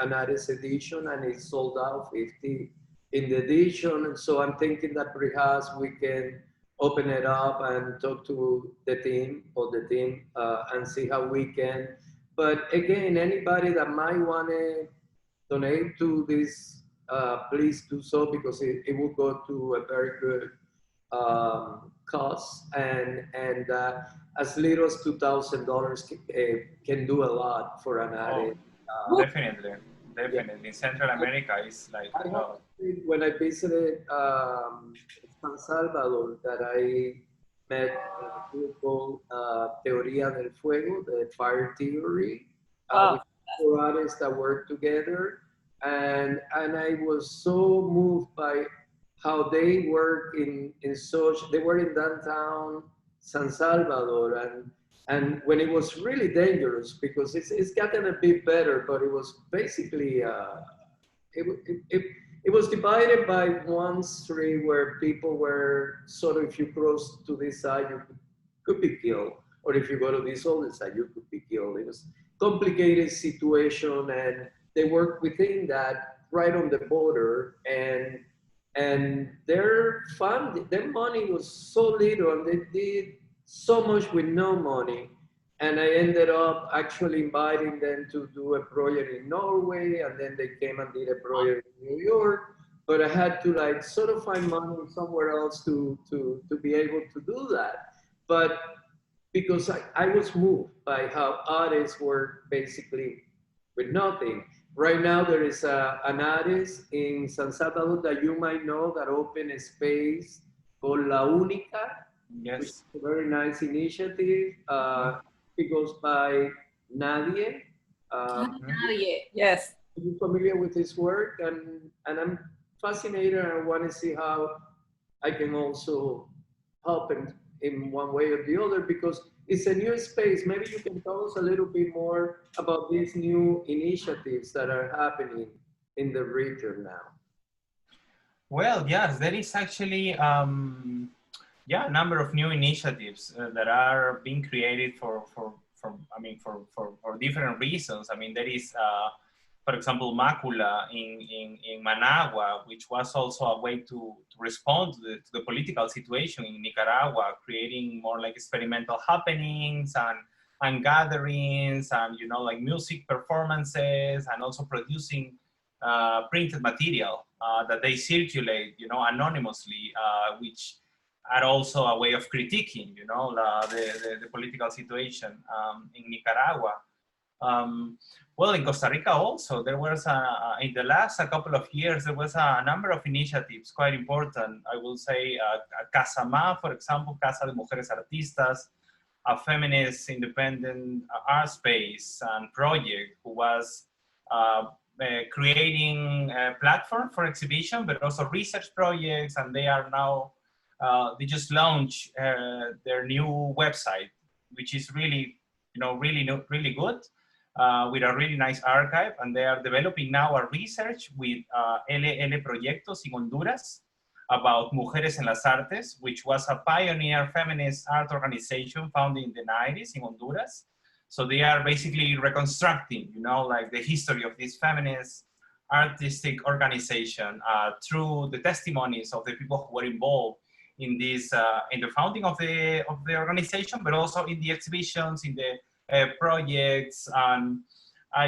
an artist edition, and it sold out 50 in the edition. So I'm thinking that perhaps we can open it up and talk to the team and see how we can. But again, anybody that might want to donate to this, please do so, because it will go to a very good cause, and as little as $2,000 can do a lot for an artist. Definitely. Yeah. Central America is like. When I visited San Salvador, that I met a group called Teoría del Fuego, the fire theory, with 4 artists that work together, and I was so moved by how they work they were in downtown San Salvador, and when it was really dangerous, because it's gotten a bit better, but it was basically, it was divided by one street where people were sort of, if you cross to this side, you could be killed, or if you go to this other side, you could be killed. It was a complicated situation, and they worked within that, right on the border, and their money was so little, and they did so much with no money. And I ended up actually inviting them to do a project in Norway, and then they came and did a project in New York. But I had to like sort of find money somewhere else to be able to do that. But because I was moved by how artists were basically with nothing. Right now, there is an artist in San Salvador that you might know that opened a space called La Única. Yes. Which is a very nice initiative. It goes by Nadie. Nadie, yes. Are you familiar with his work? And I'm fascinated, and I want to see how I can also help in one way or the other, because it's a new space. Maybe you can tell us a little bit more about these new initiatives that are happening in the region now. Well, yes, there is actually a number of new initiatives that are being created for different reasons. I mean, there is, for example, Macula in Managua, which was also a way to respond to the political situation in Nicaragua, creating more like experimental happenings and gatherings, and, you know, like music performances, and also producing printed material that they circulate, you know, anonymously, which are also a way of critiquing, you know, the political situation in Nicaragua. Well, in Costa Rica also, there was, in the last couple of years, there was a number of initiatives quite important. I will say Casamá, for example, Casa de Mujeres Artistas, a feminist independent art space and project who was creating a platform for exhibition, but also research projects, and they are now, they just launched their new website, which is really, you know, really good, with a really nice archive, and they are developing now a research with LL Proyectos in Honduras about Mujeres en las Artes, which was a pioneer feminist art organization founded in the 90s in Honduras, So they are basically reconstructing, you know, like the history of this feminist artistic organization through the testimonies of the people who were involved in this, in the founding of the organization, but also in the exhibitions, in the projects, and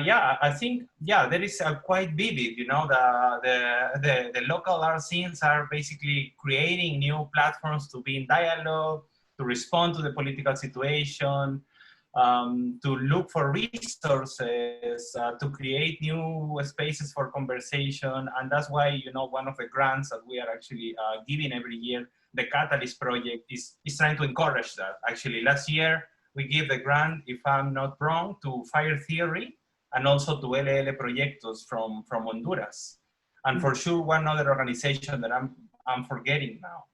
yeah, I think, yeah, there is a quite vivid, you know, the local art scenes are basically creating new platforms to be in dialogue, to respond to the political situation, to look for resources, to create new spaces for conversation. And that's why, you know, one of the grants that we are actually giving every year, the Catalyst project, is trying to encourage that. Actually, last year, we gave the grant, if I'm not wrong, to Fire Theory, and also to LL Proyectos from Honduras. And for sure, one other organization that I'm forgetting now.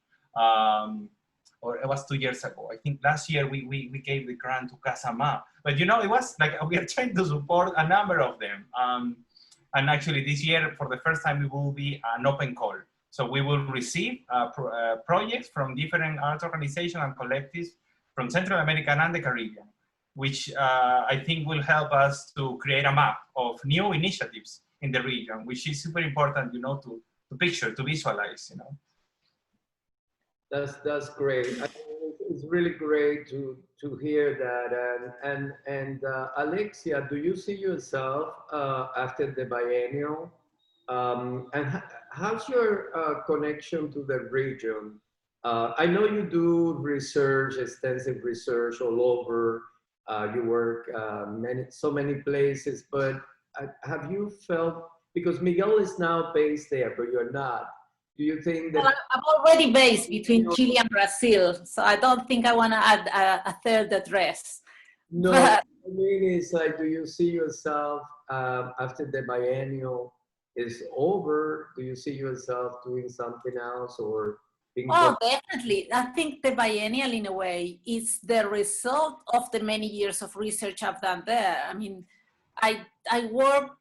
Or it was 2 years ago. I think last year we gave the grant to Casama. But you know, it was like we are trying to support a number of them. And actually this year, for the first time, it will be an open call. So we will receive projects from different art organizations and collectives from Central America and the Caribbean, which I think will help us to create a map of new initiatives in the region, which is super important, you know, to picture, to visualize, you know. That's great. It's really great to hear that. And Alexia, do you see yourself after the biennial? And how's your connection to the region? I know you do research, extensive research all over. You work so many places, but have you felt, because Miguel is now based there, but you're not. Do you think that... Well, I'm already based between Chile and Brazil, so I don't think I want to add a third address. No, what I mean is, like, do you see yourself after the biennial is over? Do you see yourself doing something else or being... Oh, definitely. I think the biennial, in a way, is the result of the many years of research I've done there. I mean, I worked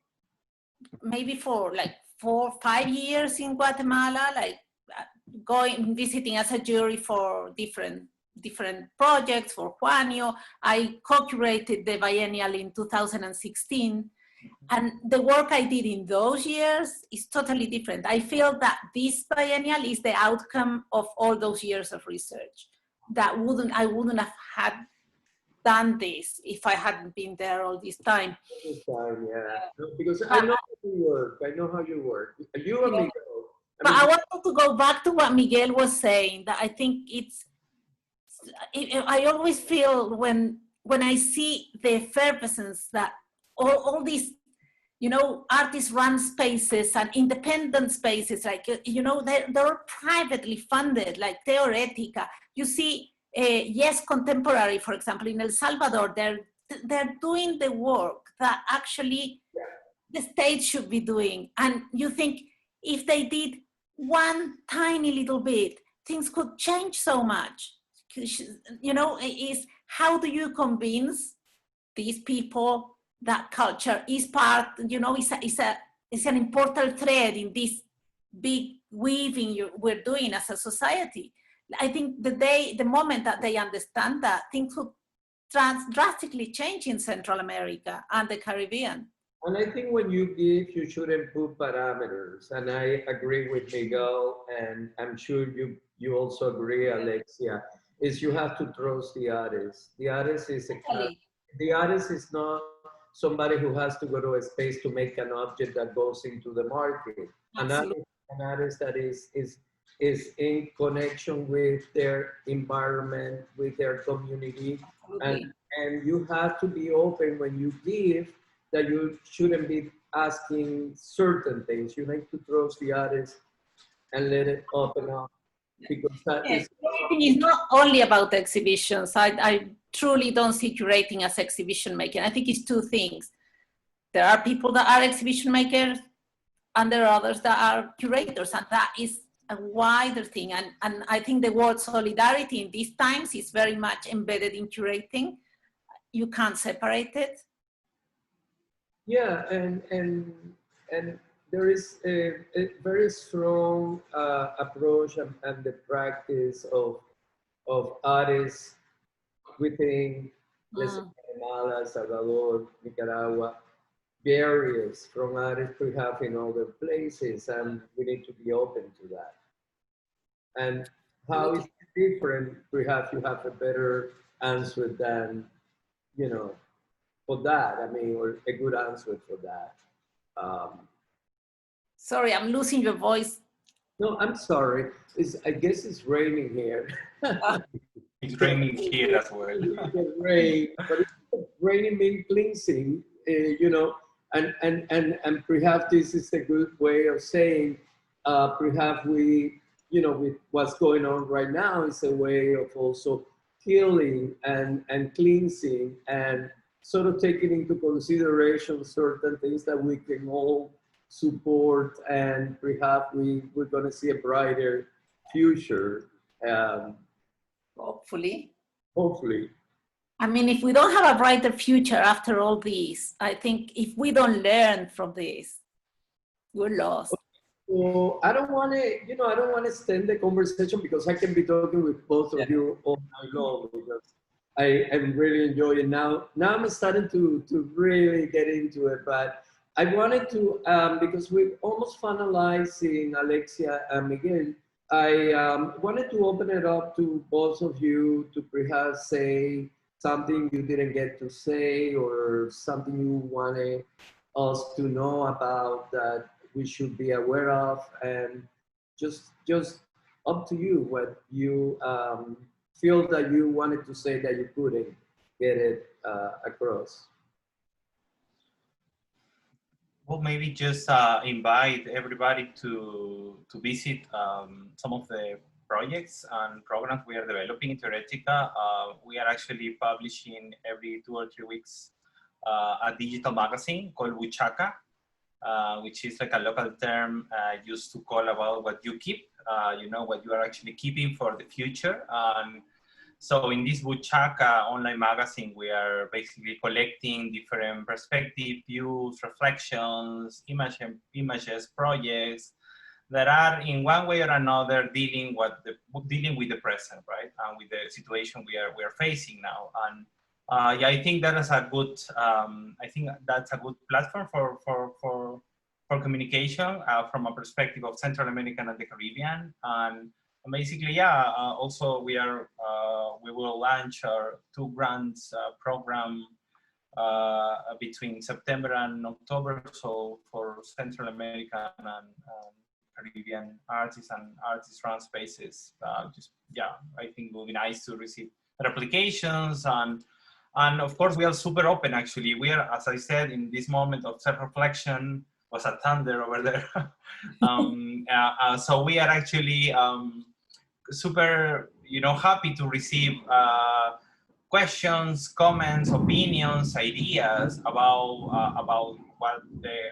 maybe for like 4 or 5 years in Guatemala, like visiting as a jury for different projects for Juanio. I co-curated the biennial in 2016. And the work I did in those years is totally different. I feel that this biennial is the outcome of all those years of research. That I wouldn't have had done this if I hadn't been there all this time. Yeah, because I know how you work. I know how you work. You and Miguel. But I wanted to go back to what Miguel was saying, that I think I always feel when I see the effervescence that all these, you know, artist-run spaces and independent spaces, like, you know, they're privately funded, like Teoretica. You see, Yes Contemporary, for example, in El Salvador, they're doing the work that actually the state should be doing. And you think if they did one tiny little bit, things could change so much. You know, is how do you convince these people that culture is part, you know, it's an important thread in this big weaving we're doing as a society. I think the moment that they understand that, things would drastically change in Central America and the Caribbean. And I think when you give, you shouldn't put parameters. And I agree with Miguel, and I'm sure you also agree, Alexia, is you have to trust the artist. The artist is the artist is not somebody who has to go to a space to make an object that goes into the market. An artist that is in connection with their environment, with their community, and you have to be open when you give, that you shouldn't be asking certain things. You need to trust the artist and let it open up, because that is... It's not only about exhibitions. I truly don't see curating as exhibition making. I think it's two things. There are people that are exhibition makers, and there are others that are curators, and that is a wider thing. And I think the word solidarity in these times is very much embedded in curating. You can't separate it. Yeah, and there is a very strong approach and the practice of artists within, let's say, Guatemala, El Salvador, Nicaragua, varies from artists we have in other places, and we need to be open to that. And how is it different? Perhaps you have a better answer than, you know, for that. I mean, or a good answer for that. Sorry, I'm losing your voice. No, I'm sorry. I guess it's raining here. It's raining here as well. Rain, but it's raining means cleansing, you know, and perhaps this is a good way of saying, perhaps we, you know, with what's going on right now, is a way of also healing and cleansing and sort of taking into consideration certain things that we can all support, and perhaps we're going to see a brighter future. Hopefully. Hopefully. I mean, if we don't have a brighter future after all this, I think if we don't learn from this, we're lost. So I don't want to, you know, I don't want to extend the conversation because I can be talking with both of you all night long, because I am really enjoying now. Now I'm starting to really get into it, but I wanted to, because we're almost finalizing Alexia and Miguel, I wanted to open it up to both of you to perhaps say something you didn't get to say, or something you wanted us to know about that we should be aware of, and just up to you what you feel that you wanted to say that you couldn't get it across. Well, maybe just invite everybody to visit some of the projects and programs we are developing in Theoretica. We are actually publishing every 2 or 3 weeks a digital magazine called Buchaca, which is like a local term used to call about what you keep, you know, what you are actually keeping for the future. So in this Buchaca online magazine, we are basically collecting different perspectives, views, reflections, images, projects that are in one way or another dealing with the present, right? And with the situation we are facing now. And yeah, I think that is a good, I think that's a good platform for communication from a perspective of Central America and the Caribbean. And basically, yeah, also we will launch our 2 grants program between September and October. So for Central American and Caribbean artists and artist-run spaces, just, yeah, I think it will be nice to receive their applications. And of course, we are super open, actually. We are, as I said, in this moment of self-reflection, was a thunder over there. So we are actually super, you know, happy to receive questions, comments, opinions, ideas about what the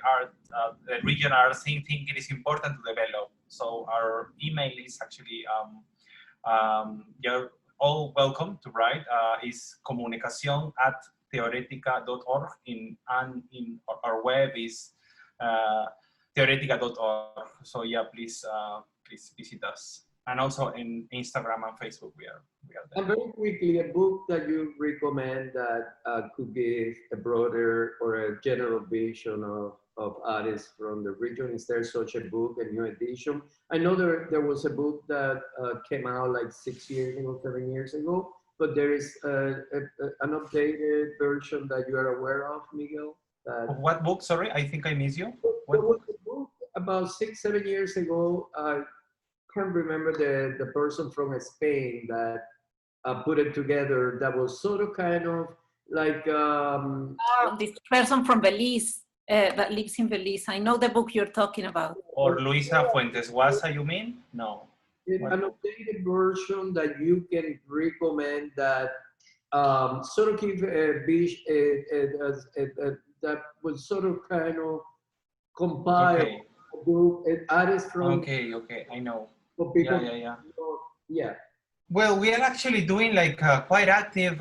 regional art scene think it is important to develop. So our email is actually you're all welcome to write. Is comunicacion@theoretica.org, and in our web is theoretica.org. So yeah, please visit us. And also in Instagram and Facebook, we are there. And very quickly, a book that you recommend that could give a broader or a general vision of artists from the region. Is there such a book, a new edition? I know there was a book that came out like 6 years ago, 7 years ago, but there is an updated version that you are aware of, Miguel? Of what book? Sorry, I think I missed you. There was a book about 6, 7 years ago. Can't remember the person from Spain that put it together, that was sort of kind of like this person from Belize that lives in Belize. I know the book you're talking about. Or Luisa Fuentes Guasa, you mean? No. An updated version that you can recommend that sort of give that was sort of kind of compile a group artists from. Okay, I know. For people, yeah. Well, we are actually doing like quite actively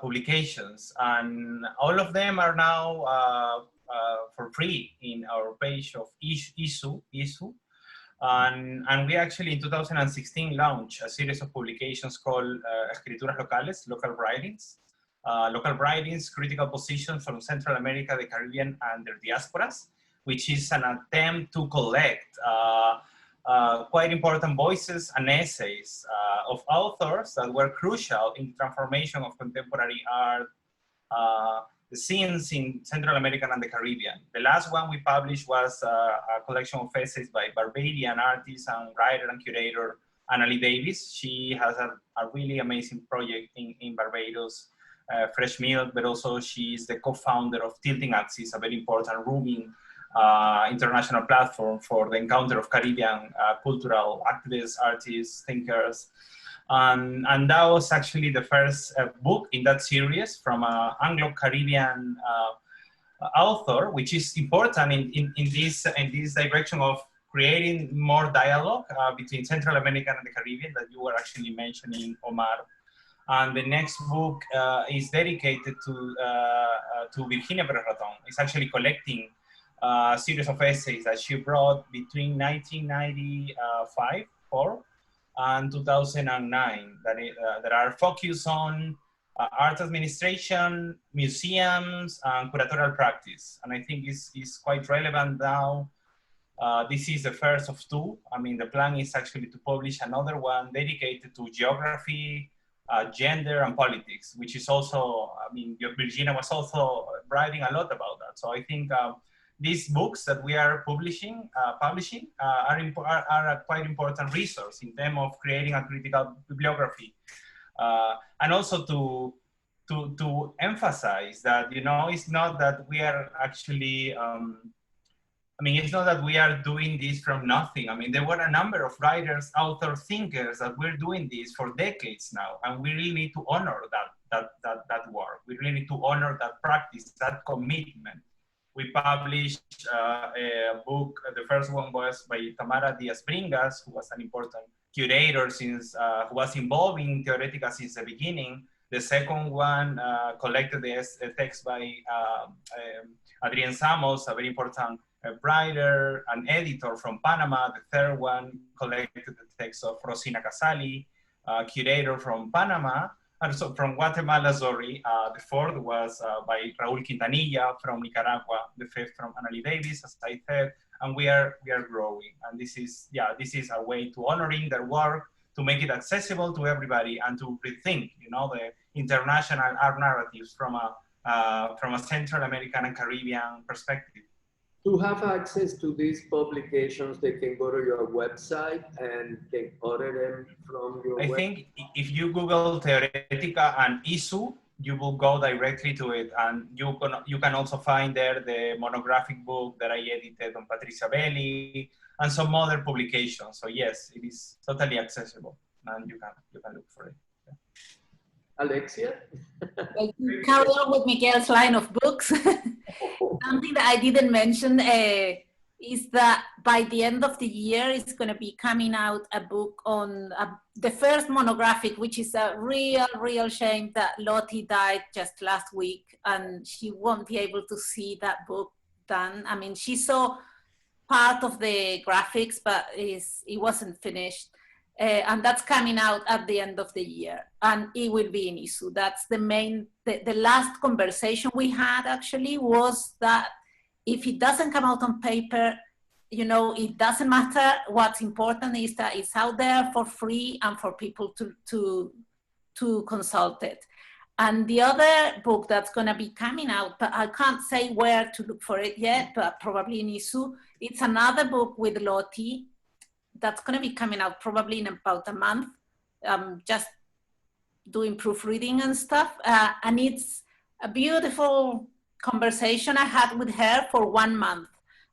publications, and all of them are now for free in our page of ISU. And we actually in 2016 launched a series of publications called Escrituras Locales, Local Writings. local writings, critical positions from Central America, the Caribbean, and their diasporas, which is an attempt to collect quite important voices and essays of authors that were crucial in the transformation of contemporary art, the scenes in Central America and the Caribbean. The last one we published was a collection of essays by Barbadian artist and writer and curator Annalie Davis. She has a really amazing project in Barbados, Fresh Milk, but also she's the co-founder of Tilting Axis, a very important rooming international platform for the encounter of Caribbean cultural activists, artists, thinkers. And that was actually the first book in that series from an Anglo-Caribbean author, which is important in this direction of creating more dialogue between Central America and the Caribbean that you were actually mentioning, Omar. And the next book is dedicated to Virginia Perez-Raton. It's actually collecting a series of essays that she brought between 1995 and 2009 that are focused on art administration, museums, and curatorial practice. And I think it's quite relevant now. This is the first of two. I mean, the plan is actually to publish another one dedicated to geography, gender, and politics, which is also, I mean, Virginia was also writing a lot about that. So I think these books that we are publishing are a quite important resource in terms of creating a critical bibliography. And also to emphasize that, you know, it's not that we are actually, I mean, it's not that we are doing this from nothing. I mean, there were a number of writers, authors, thinkers that we're doing this for decades now, and we really need to honor that work. We really need to honor that practice, that commitment. We published a book. The first one was by Tamara Diaz-Bringas, who was an important curator since, who was involved in Theoretica since the beginning. The second one collected the text by Adrián Samos, a very important writer and editor from Panama. The third one collected the text of Rosina Casali, curator from Panama, and so from Guatemala, sorry. The fourth was by Raúl Quintanilla from Nicaragua. The fifth from Annalie Davis, as I said. And we are growing. And this is a way to honoring their work, to make it accessible to everybody, and to rethink, you know, the international art narratives from a Central American and Caribbean perspective. To have access to these publications, they can go to your website and can order them from your website. I think if you Google Theoretica and ISU, you will go directly to it, and you can also find there the monographic book that I edited on Patricia Belli and some other publications. So yes, it is totally accessible, and you can look for it. Yeah. Alexia? Carry on with Miguel's line of books. Something that I didn't mention is that by the end of the year, it's going to be coming out a book on the first monographic, which is a real shame that Lottie died just last week, and she won't be able to see that book done. I mean, she saw part of the graphics, but it wasn't finished. And that's coming out at the end of the year, and it will be in ISU. That's the last conversation we had actually was that if it doesn't come out on paper, you know, it doesn't matter. What's important is that it's out there for free and for people to consult it. And the other book that's going to be coming out, but I can't say where to look for it yet, but probably in ISU, it's another book with Lottie that's going to be coming out probably in about a month, just doing proofreading and stuff. And it's a beautiful conversation I had with her for 1 month.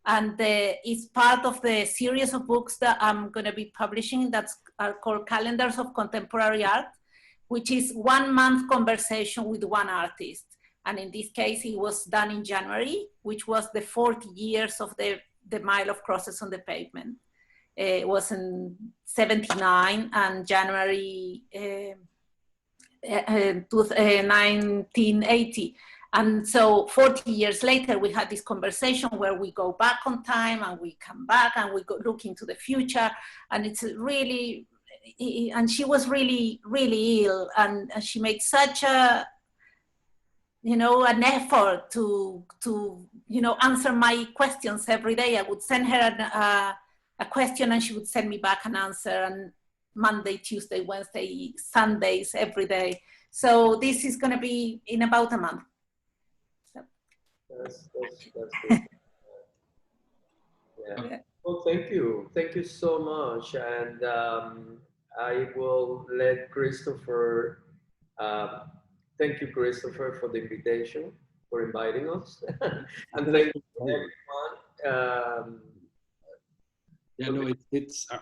And it's part of the series of books that I'm going to be publishing that are called Calendars of Contemporary Art, which is 1 month conversation with one artist. And in this case, it was done in January, which was the 40 years of the Mile of Crosses on the Pavement. It was in 79 and January 1980. And so 40 years later, we had this conversation where we go back on time and we come back and we go look into the future. And it's really, and she was really, really ill. And she made such a you know, an effort to you know, answer my questions every day. I would send her a question and she would send me back an answer, and Monday, Tuesday, Wednesday, Sundays, every day. So this is going to be in about a month. So. That's good. Yeah. Well, thank you. Thank you so much. And I will let Christopher, thank you, Christopher, for the invitation, for inviting us. And thank you, everyone. Yeah, no,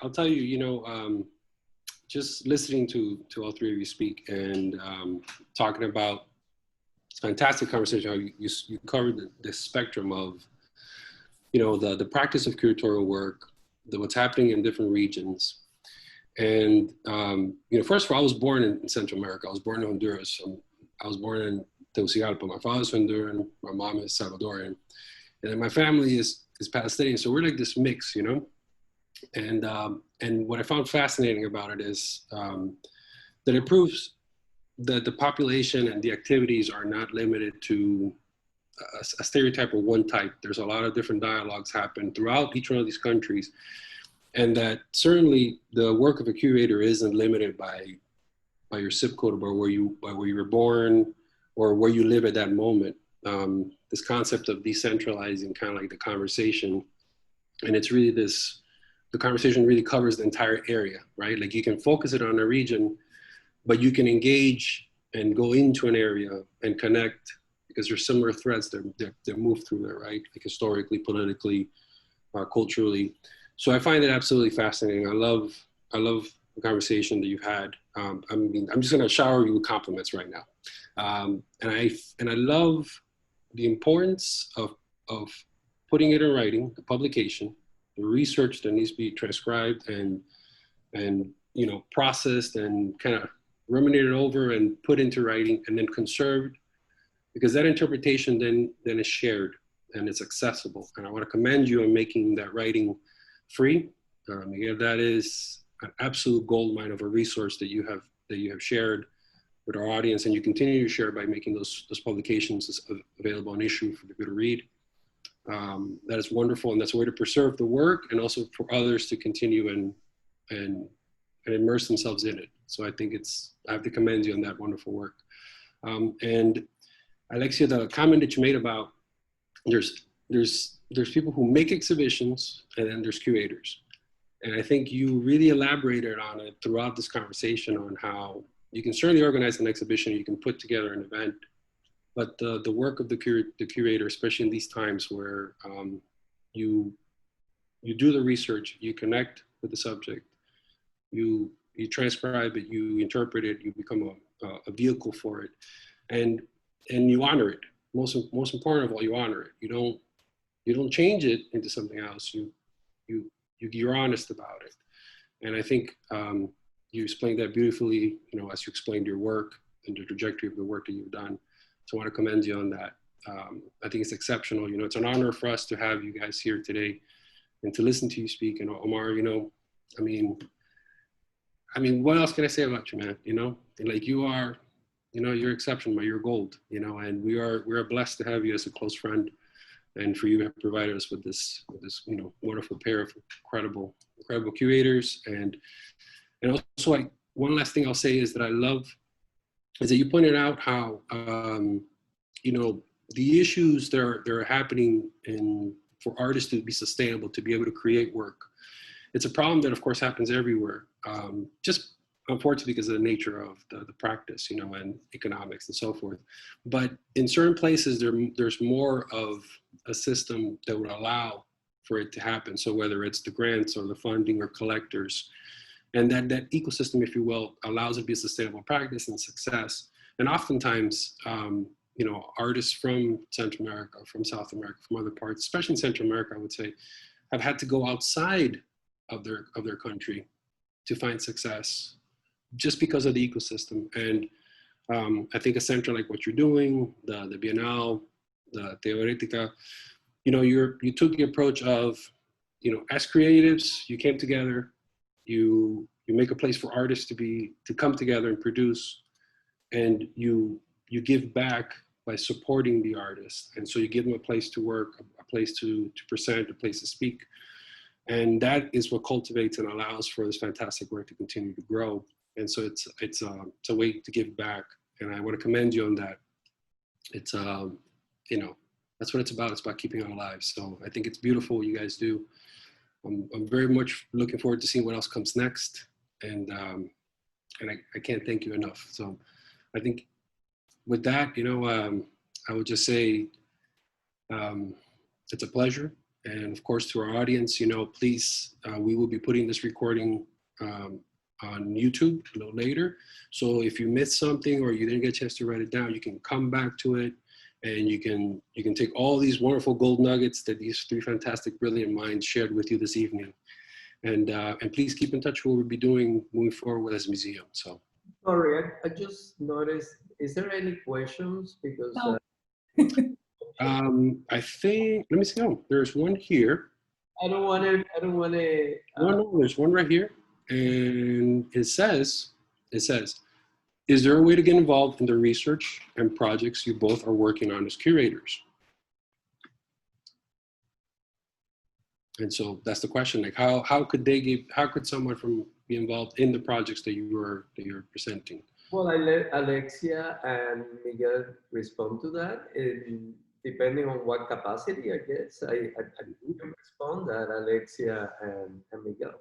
I'll tell you, you know, just listening to all three of you speak and talking about, it's a fantastic conversation, how you covered the spectrum of, you know, the practice of curatorial work, what's happening in different regions. And, you know, first of all, I was born in Central America. I was born in Honduras. I was born in Tegucigalpa. My father's Honduran, my mom is Salvadorian. And then my family is Palestinian. So we're like this mix, you know? And what I found fascinating about it is that it proves that the population and the activities are not limited to a stereotype of one type. There's a lot of different dialogues happen throughout each one of these countries, and that certainly the work of a curator isn't limited by your zip code or where you were born or where you live at that moment. This concept of decentralizing kind of like the conversation, and it's really the conversation really covers the entire area, right? Like you can focus it on a region, but you can engage and go into an area and connect because there's similar threads that move through there, right? Like historically, politically, culturally. So I find it absolutely fascinating. I love the conversation that you've had. I mean, I'm just gonna shower you with compliments right now. And I love the importance of putting it in writing, the publication, the research that needs to be transcribed and you know, processed and kind of ruminated over and put into writing and then conserved, because that interpretation then is shared and it's accessible. And I want to commend you on making that writing free. Yeah, that is an absolute goldmine of a resource that you have shared with our audience, and you continue to share by making those publications available on issue for people to read. That is wonderful, and that's a way to preserve the work and also for others to continue and immerse themselves in it. So I think I have to commend you on that wonderful work. And Alexia, the comment that you made about there's people who make exhibitions and then there's curators. And I think you really elaborated on it throughout this conversation on how you can certainly organize an exhibition, you can put together an event, but the work of the curator, especially in these times where you do the research, you connect with the subject, you transcribe it, you interpret it, you become a vehicle for it, and you honor it. Most important of all, you honor it. You don't change it into something else. You're honest about it. And I think you explained that beautifully, you know, as you explained your work and the trajectory of the work that you've done. So I want to commend you on that. I think it's exceptional. You know, it's an honor for us to have you guys here today and to listen to you speak. And Omar, you know, I mean, what else can I say about you, man? You know, like you are, you know, you're exceptional, but you're gold, you know, and we are blessed to have you as a close friend, and for you to have provided us with this, you know, wonderful pair of incredible curators. And also, one last thing I'll say is that I love is that you pointed out how, you know, the issues that are happening for artists to be sustainable, to be able to create work. It's a problem that, of course, happens everywhere. Just unfortunately because of the nature of the practice, you know, and economics and so forth. But in certain places, there's more of a system that would allow for it to happen. So whether it's the grants or the funding or collectors, and that ecosystem, if you will, allows it to be a sustainable practice and success. And oftentimes, you know, artists from Central America, from South America, from other parts, especially in Central America, I would say, have had to go outside of their country to find success just because of the ecosystem. And I think a center like what you're doing, the Bienal, the Teoretica, you know, you took the approach of, you know, as creatives, you came together, you make a place for artists to come together and produce, and you give back by supporting the artist. And so you give them a place to work, a place to present, a place to speak. And that is what cultivates and allows for this fantastic work to continue to grow. And so it's a way to give back. And I want to commend you on that. It's, you know, that's what it's about. It's about keeping it alive. So I think it's beautiful what you guys do. I'm very much looking forward to seeing what else comes next. And I can't thank you enough. So I think with that, you know, I would just say it's a pleasure. And of course, to our audience, you know, please, we will be putting this recording on YouTube a little later. So if you missed something or you didn't get a chance to write it down, you can come back to it, and you can take all these wonderful gold nuggets that these three fantastic, brilliant minds shared with you this evening. And please keep in touch with what we'll be doing moving forward with this museum. So. Sorry, I just noticed, is there any questions? Because No. I think, let me see. Oh, there's one here. I don't want to. No, there's one right here. And it says, is there a way to get involved in the research and projects you both are working on as curators? And so that's the question. Like, how could someone be involved in the projects that you're presenting? Well, I let Alexia and Miguel respond to that. Depending on what capacity, I guess. I can respond that, Alexia and Miguel.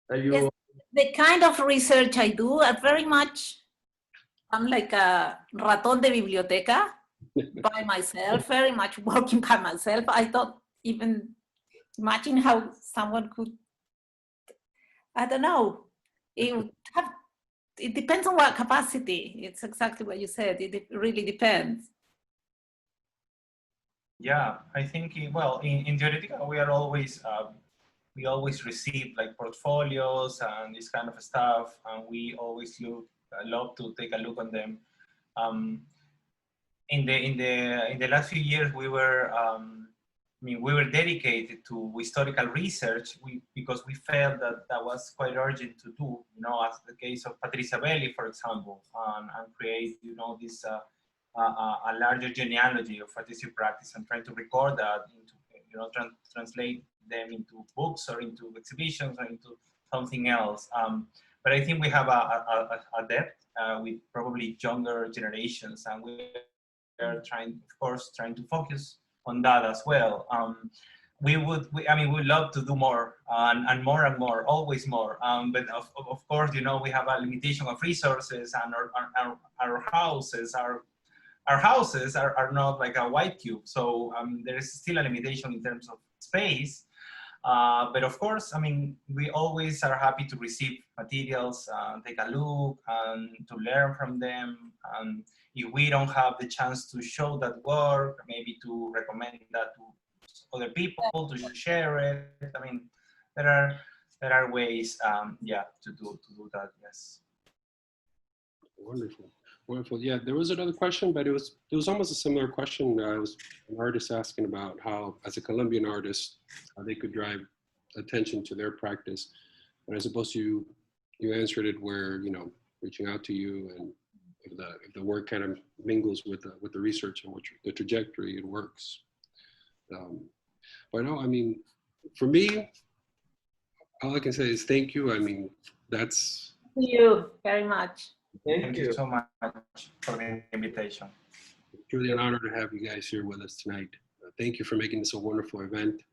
Are you? Yes, the kind of research I do, I'm like a ratón de biblioteca by myself, very much working by myself. I thought even imagine how someone could, I don't know, it depends on what capacity. It's exactly what you said. It really depends. Yeah, I think, well, in Theoretica, we always receive like portfolios and this kind of stuff, and we always love to take a look on them. In the last few years, we were dedicated to historical research because we felt that was quite urgent to do, you know, as the case of Patricia Belli, for example, and create, you know, this a larger genealogy of artistic practice and trying to record that into, you know, translate them into books or into exhibitions or into something else. But I think we have a depth with probably younger generations, and we are trying to focus on that as well. We would love to do more and more, always more. But of course, you know, we have a limitation of resources, and our houses are not like a white cube. So there is still a limitation in terms of space. But of course, I mean, we always are happy to receive materials, take a look, and to learn from them. And if we don't have the chance to show that work, maybe to recommend that to other people, to share it. I mean, there are ways, to do that. Yes. Wonderful. Wonderful. Yeah, there was another question, but it was almost a similar question. It was an artist asking about how, as a Colombian artist, how they could drive attention to their practice. And I suppose you answered it where, you know, reaching out to you, and if the work kind of mingles with the research and the trajectory, it works. But no, I mean, for me, all I can say is thank you. I mean, that's. Thank you very much. Thank you so much for the invitation. It's truly an honor to have you guys here with us tonight. Thank you for making this a wonderful event.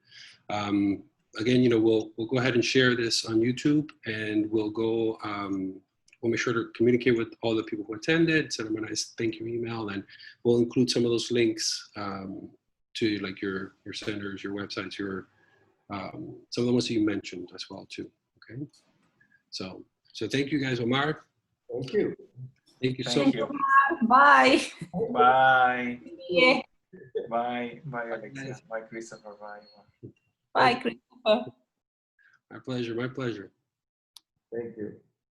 Again, you know, we'll go ahead and share this on YouTube, and we'll make sure to communicate with all the people who attended, send them a nice thank you email, and we'll include some of those links to like your centers, your websites, some of the ones that you mentioned as well too. Okay, so thank you guys, Omar. Thank you. Thank you so Thank much. you. Bye. Bye. Yeah. Bye, Alexia. Bye, Christopher. Bye. Bye, Christopher. My pleasure. My pleasure. Thank you.